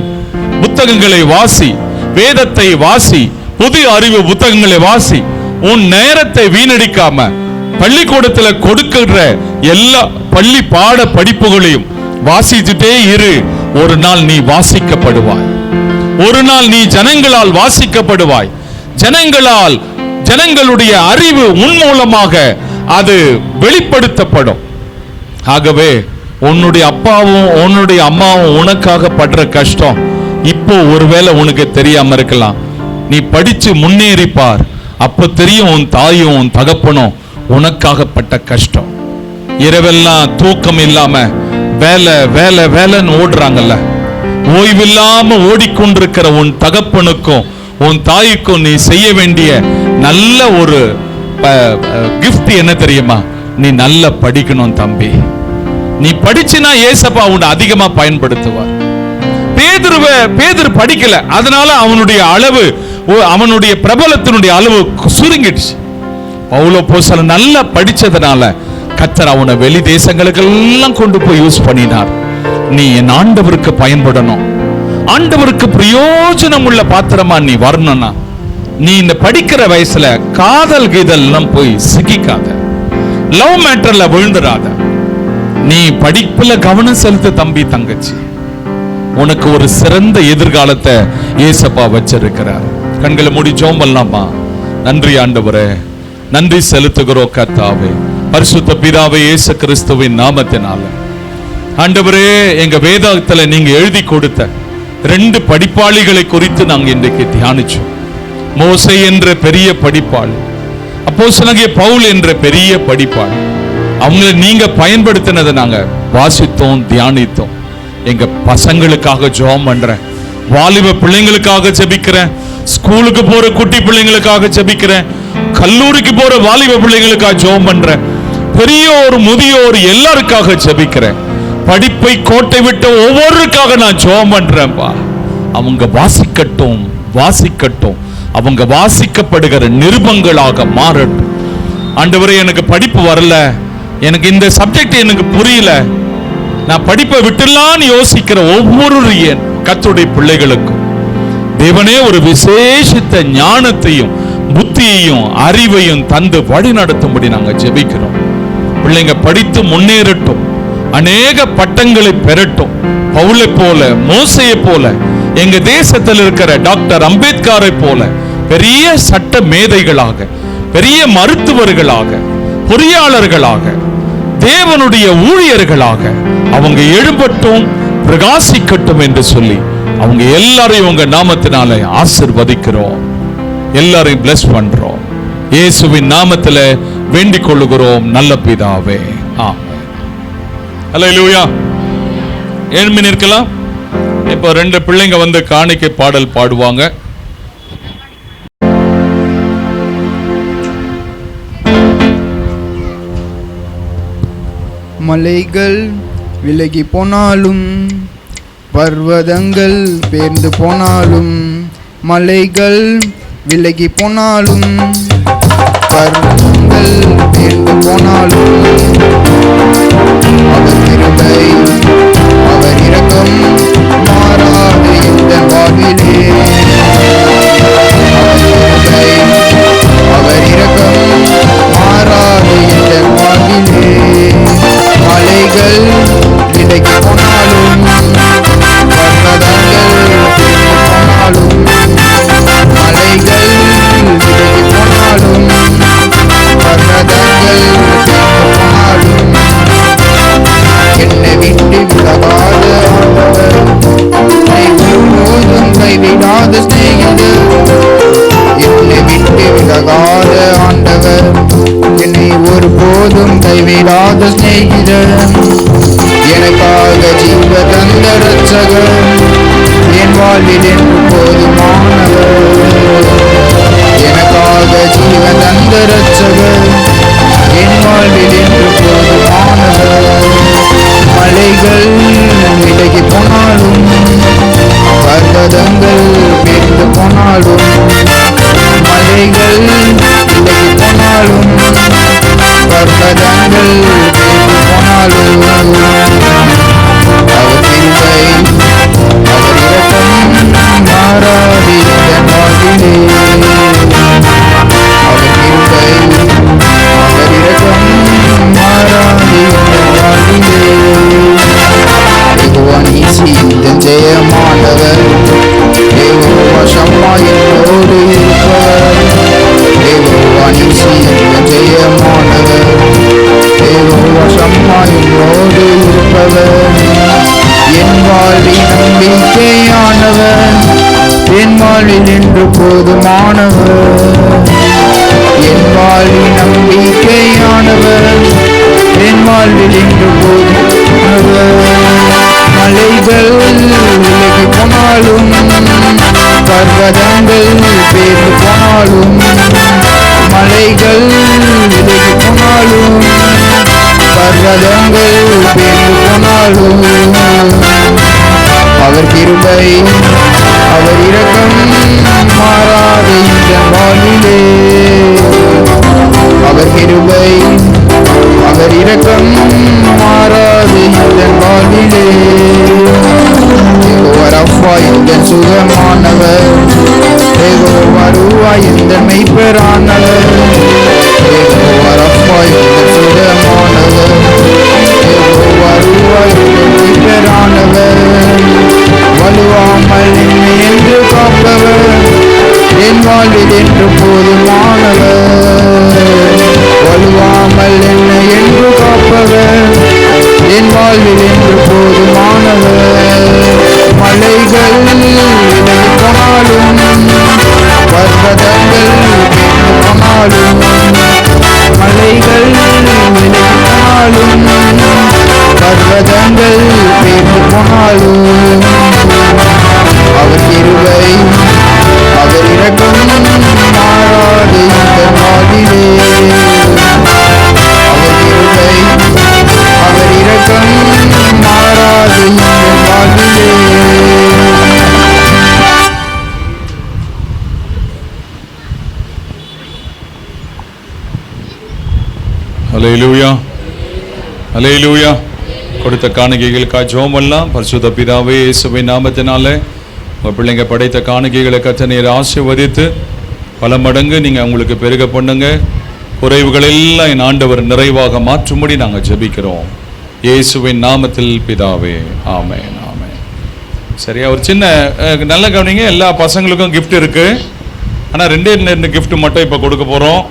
Speaker 22: புத்தகங்களை வாசி, வேதத்தை வாசி, புதிய அறிவு புத்தகங்களை வாசி. உன் நேரத்தை வீணடிக்காம பள்ளிக்கூடத்துல கொடுக்கிற எல்லா பள்ளி பாட படிப்புகளையும் வாசிச்சுட்டே இரு. ஒரு நாள் நீ வாசிக்கப்படுவாய். ஒரு நாள் நீ ஜனங்களால் வாசிக்கப்படுவாய். ஜனங்களுடைய அறிவு உன் மூலமாக அது வெளிப்படுத்தப்படும். ஆகவே உன்னுடைய அப்பாவும் உன்னுடைய அம்மாவும் உனக்காக படுற கஷ்டம் இப்போ ஒருவேளை உனக்கு தெரியாம இருக்கலாம். நீ படிச்சு முன்னேறிப்பார், அப்ப தெரியும் உன் தாயும் உன் தகப்பனும் உனக்காக பட்ட கஷ்டம். இரவெல்லாம் தூக்கம் இல்லாம வேலை வேலை வேலைன்னு ஓடுறாங்கல்ல, ஓய்வில்லாம ஓடிக்கொண்டிருக்கிற உன் தகப்பனுக்கும் உன் தாய்க்கும் நீ செய்ய வேண்டிய நல்ல ஒரு கிஃப்ட் என்ன தெரியுமா? நீ நல்லா படிக்கணும் தம்பி. நீ படிச்சினா ஏசப்பா உன்னை அதிகமா பயன்படுத்துவார். பேதுரு படிக்கல, அதனால அவனுடைய அளவு, அவனுடைய பிரபலத்தினுடைய அளவு சுருங்கிடுச்சு. பவுல் அப்போஸ்தலன் நல்லா படிச்சதுனால கர்த்தர் அவனை வெளி தேசங்களுக்கு எல்லாம் கொண்டு போய் யூஸ் பண்ணினார். நீ என் ஆண்டவருக்கு பயன்படணும், ஆண்டவருக்கு பிரயோஜனம் உள்ள பாத்திரமா நீ வரணும்னா நீ இந்த படிக்கிற வயசுல காதல் கீதல்லாம் போய் சிக்கிக்காத, லவ் மேட்டர்ல விழுந்துடாத. நீ படிப்புல கவனம் செலுத்த தம்பி தங்கச்சி. உனக்கு ஒரு சிறந்த எதிர்காலத்தை ஏசப்பா வச்சிருக்கிறார். கண்களை மூடி ஜெபம் பண்ணலாமா? நன்றி ஆண்டவரே, நன்றி செலுத்துகிறோம் கர்த்தாவே. பரிசுத்த பிதாவே இயேசு கிறிஸ்துவின் நாமத்தினால ஆண்டவரே, எங்க வேதத்துல நீங்க எழுதி கொடுத்த ரெண்டு படிப்பாளிகளை குறித்து நாங்க இன்றைக்கு தியானிச்சோம். மோசே என்ற பெரிய படிப்பாளி, அப்போஸ்தலனாகிய பவுல் என்ற பெரிய படிப்பாளி. அவங்களை நீங்க பயன்படுத்தினதை நாங்க வாசித்தோம், தியானித்தோம். எங்க பசங்களுக்காக ஜெபம் பண்றேன், வாலிப பிள்ளைங்களுக்காக ஜெபிக்கிறேன், ஸ்கூலுக்கு போற குட்டி பிள்ளைங்களுக்காக ஜெபிக்கிறேன், கல்லூரிக்கு போற வாலிப பிள்ளைங்களுக்காக ஜெபம் பண்றேன், பெரியோர் முதியோர் எல்லாருக்காக ஜெபிக்கிறேன். படிப்பை கோட்டை விட்ட ஒவ்வொருக்காக நான் ஜெபம் பண்றேன்ப்பா. அவங்க வாசிக்கட்டும், வாசிக்கட்டும், அவங்க வாசிக்கப்படுகிற நிருபங்களாக மாறட்டும். ஆண்டவரே, எனக்கு படிப்பு வரல, எனக்கு இந்த சப்ஜெக்ட் எனக்கு புரியல, நான் படிப்பை விட்டுலான்னு யோசிக்கிற ஒவ்வொரு கர்த்தருடைய பிள்ளைகளுக்கும் தேவனே ஒரு விசேஷித்த ஞானத்தையும் புத்தியையும் அறிவையும் தந்து வழி நடத்தும்படி நாங்க ஜெபிக்கிறோம். பிள்ளைங்க படித்து முன்னேறட்டும், அநேக பட்டங்களை பெறட்டும். பவுலை போல, மோசையை போல, எங்க தேசத்தில் இருக்கிற டாக்டர் அம்பேத்கரை போல பெரிய சட்ட மேதைகளாக, பெரிய மருத்துவர்களாக, பொறியாளர்களாக, தேவனுடைய ஊழியர்களாக அவங்க எழும்பட்டும், பிரகாசிக்கட்டும் என்று சொல்லி அவங்க எல்லாரையும் உங்க நாமத்தினால ஆசீர்வதிக்கிறோம். எல்லாரையும் பிளஸ் பண்றோம். இயேசுவின் நாமத்துல வேண்டிக் கொள்ளுகிறோம் நல்ல பிதாவே. ஆமென். அல்லேலூயா. எழும்பி நிற்கலாம். இப்போ 2 பிள்ளைங்க வந்து காணிக்கை பாடல் பாடுவாங்க.
Speaker 3: மலைகள் விலகி போனாலும், பர்வதங்கள் பேர்ந்து போனாலும், மலைகள் விலகி போனாலும், பர்வதங்கள் பேர்ந்து போனாலும், அவர் கிருபை அவர் இரக்கம் மாறாது இந்த வாழ்விலே. அவர் கிருபை அவர் இரக்கம் மாறாது இந்த வாழ்விலே. மலைகள் விலகி போனாலும், பர்வதங்கள் பேர்ந்து போனாலும், மலைகள் விலகி போனாலும், பர்வதங்கள் பேர்ந்து போனாலும், என்னை விட்டு விலகாத ஆண்டவர், ஒருபோதும் கைவிடாத சிநேகிதர். என்னை விட்டு விலகாத ஆண்டவர், என்னை ஒருபோதும் கைவிடாத சிநேகிதர். எனக்காக ஜீவ தந்த ரட்சகர், என் வாழ்வில் என்று போதுமானவர். எனக்காக ஜீவ தந்த ரட்சகர், என் வாழ்வில் என்று போதுமானவர். மலைகள் விலகி போனாலும், பர்வதங்கள் பேர்ந்து போனாலும், மலைகள் விலகி போனாலும், பர்வதங்கள் பேர்ந்து போனாலும், அவர் கிருபை அவர் இரக்கம் மாறாது இந்த வாழ்விலே. அவர் கிருபை அவர் இரக்கம் மாறாது இந்த வாழ்விலே. யெகோவா நீசி இந்த ஜெயமானவர், யெகோவா ஷம்மா என்னோடு இருப்பவர். யெகோவா நீசி இந்த ஜெயமானவர், யெகோவா ஷம்மா என்னோடு இருப்பவர். என் வாழ்வின் நம்பிக்கையானவர், என் வாழ்வில் என்று போதுமானவர். என் வாழ்வின் நம்பிக்கையானவர், என் வாழ்வில் என்று போதுமானவர். மலைகள் விலகி போனாலும், பர்வதங்கள் பேர்ந்து போனாலும், மலைகள் விலகி போனாலும், பர்வதங்கள் பேர்ந்து போனாலும், அவர் கிருபை அவர் இரக்கம் மாறாது இந்த வாழ்விலே. அவர் கிருபை அவர் இரக்கம் மாறாது இந்த வாழ்விலே. யெகோவா ரஃபா இந்த சுகமானவர், யெகோவா ரூவா இந்த மெய்ப்பெறானவர். யெகோவா ரஃபா இந்த சுகமானவர், யெகோவா ரூவா இந்த மெய்ப்பெறானவர். வலுவாமல் என்னை என்று காப்பவர், என் வாழ்வில் என்று போதுமானவர். வலுவாமல் என்னை என்று காப்பவர், என் வாழ்வில் என்று போதுமானவர். மலைகள் விலகி போனாலும், பர்வதங்கள் பேர்ந்து போனாலும், மலைகள் விலகி போனாலும், பர்வதங்கள் பேர்ந்து போனாலும், அவர் கிருபை அவர் இரக்கம் மாறாது இந்த வாழ்விலே. அவர் கிருபை அவர் இரக்கம் மாறாது இந்த வாழ்விலே.
Speaker 22: அல்லேலூயா அல்லேலூயா. கொடுத்த காணிக்கைகளுக்காக ஜெபம் பண்ணலாம். பரிசுத்த பிதாவே, இயேசுவின் நாமத்தினாலே உங்கள் பிள்ளைங்க படைத்த காணிக்கைகளை கர்த்தர் நீர் ஆசீர்வதித்து பல மடங்கு நீங்கள் உங்களுக்கு பெருக பண்ணுங்க. குறைவுகள் எல்லாம் என் ஆண்டவர் நிறைவாக மாற்றும்படி நாங்கள் ஜெபிக்கிறோம் இயேசுவின் நாமத்தில் பிதாவே. ஆமென் ஆமென். சரியா, ஒரு சின்ன நல்ல கவனிங்க. எல்லா பசங்களுக்கும் gift இருக்குது. ஆனால் 2 gift மட்டும் இப்போ கொடுக்க போகிறோம்.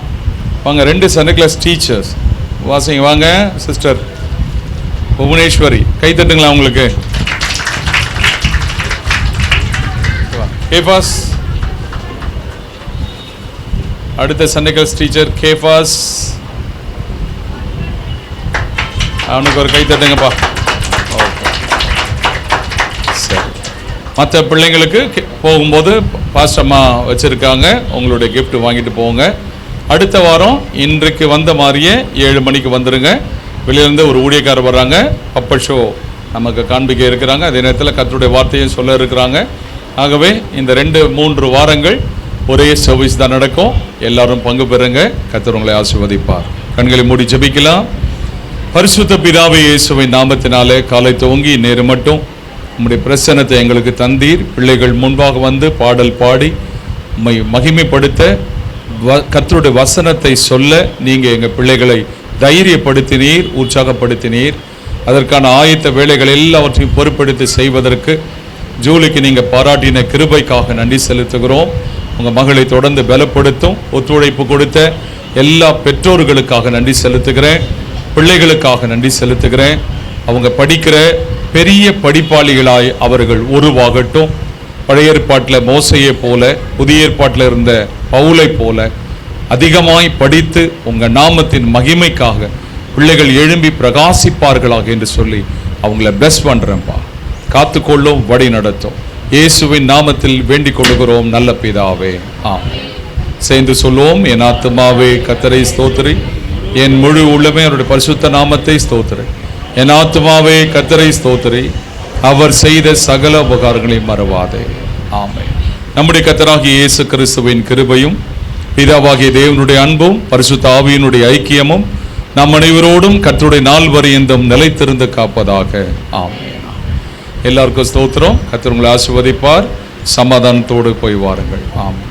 Speaker 22: வாங்க 2 சண்டே கிளாஸ் டீச்சர்ஸ் வாசிங்க. வாங்க சிஸ்டர் புவனேஸ்வரி, கை தட்டுங்களா உங்களுக்கு. கேஃபாஸ், அடுத்த சண்டே கிளாஸ் டீச்சர் கேஃபாஸ், அவனுக்கு ஒரு கை தட்டுங்கப்பா. சரி, மற்ற பிள்ளைங்களுக்கு போகும்போது பாஸ்டம்மா வச்சுருக்காங்க, உங்களுடைய gift வாங்கிட்டு போங்க. அடுத்த வாரம் இன்றைக்கு வந்த மாதிரியே 7 மணிக்கு வந்துடுங்க. வெளியிலேருந்து ஒரு ஊழியக்காரர் வர்றாங்க, பப்பர் ஷோ நமக்கு காண்பிக்க இருக்கிறாங்க. அதே நேரத்தில் கர்த்தருடைய வார்த்தையும் சொல்ல இருக்கிறாங்க. ஆகவே இந்த 2-3 வாரங்கள் ஒரே சர்வீஸ் தான் நடக்கும். எல்லாரும் பங்கு பெறுங்க. கர்த்தர் உங்களை ஆசீர்வதிப்பார். கண்களை மூடி ஜெபிக்கலாம். பரிசுத்த பிதாவே இயேசுவின் நாமத்தினாலே காலை துவங்கி நேரம் மட்டும் உம்முடைய பிரசன்னத்தை எங்களுக்கு தந்தீர். பிள்ளைகள் முன்பாக வந்து பாடல் பாடி உம்மை மகிமைப்படுத்த கர்த்தருடைய வசனத்தை சொல்ல நீங்கள் எங்கள் பிள்ளைகளை தைரியப்படுத்தினீர், உற்சாகப்படுத்தினீர். அதற்கான ஆயத்த வேலைகள் எல்லாவற்றையும் பொறுப்படுத்தி செய்வதற்கு ஜூலிக்கு நீங்கள் பாராட்டின கிருபைக்காக நன்றி செலுத்துகிறோம். உங்கள் மகளை தொடர்ந்து பலப்படுத்தும் ஒத்துழைப்பு கொடுத்த எல்லா பெற்றோர்களுக்காக நன்றி செலுத்துகிறேன். பிள்ளைகளுக்காக நன்றி செலுத்துகிறேன். அவங்க படிக்கிற பெரிய படிப்பாளிகளாய் அவர்கள் உருவாகட்டும். பழைய ஏற்பாட்டில் மோசையை போல, புதிய ஏற்பாட்டில் இருந்த பவுலை போல அதிகமாய் படித்து உங்கள் நாமத்தின் மகிமைக்காக பிள்ளைகள் எழும்பி பிரகாசிப்பார்களாக என்று சொல்லி அவங்கள பிளஸ் பண்ணுறேன்ப்பா. காத்துக்கொள்ளும், வழி நடத்தும். இயேசுவின் நாமத்தில் வேண்டிக் கொள்கிறோம் நல்ல பிதாவே, ஆமென். சேர்ந்து சொல்லுவோம். என் ஆத்துமாவே கர்த்தரை ஸ்தோத்திரி, என் முழு உள்ளமே அவருடைய பரிசுத்த நாமத்தை ஸ்தோத்திரி. என் ஆத்துமாவே கர்த்தரை ஸ்தோத்திரி, அவர் செய்த சகல உபகாரங்களையும் மறவாதே. ஆமென். நம்முடைய கர்த்தராகிய இயேசு கிறிஸ்துவின் கிருபையும் பிதாவாகிய தேவனுடைய அன்பும் பரிசுத்த ஆவியினுடைய ஐக்கியமும் நம் அனைவரோடும் கர்த்தருடைய நாள் வரையந்தும் நிலைத்திருந்து காப்பதாக. ஆமென். எல்லாருக்கும் ஸ்தோத்திரம். கர்த்தர் உங்களை ஆசீர்வதிப்பார். சமாதானத்தோடு போய் வாருங்கள். ஆமென்.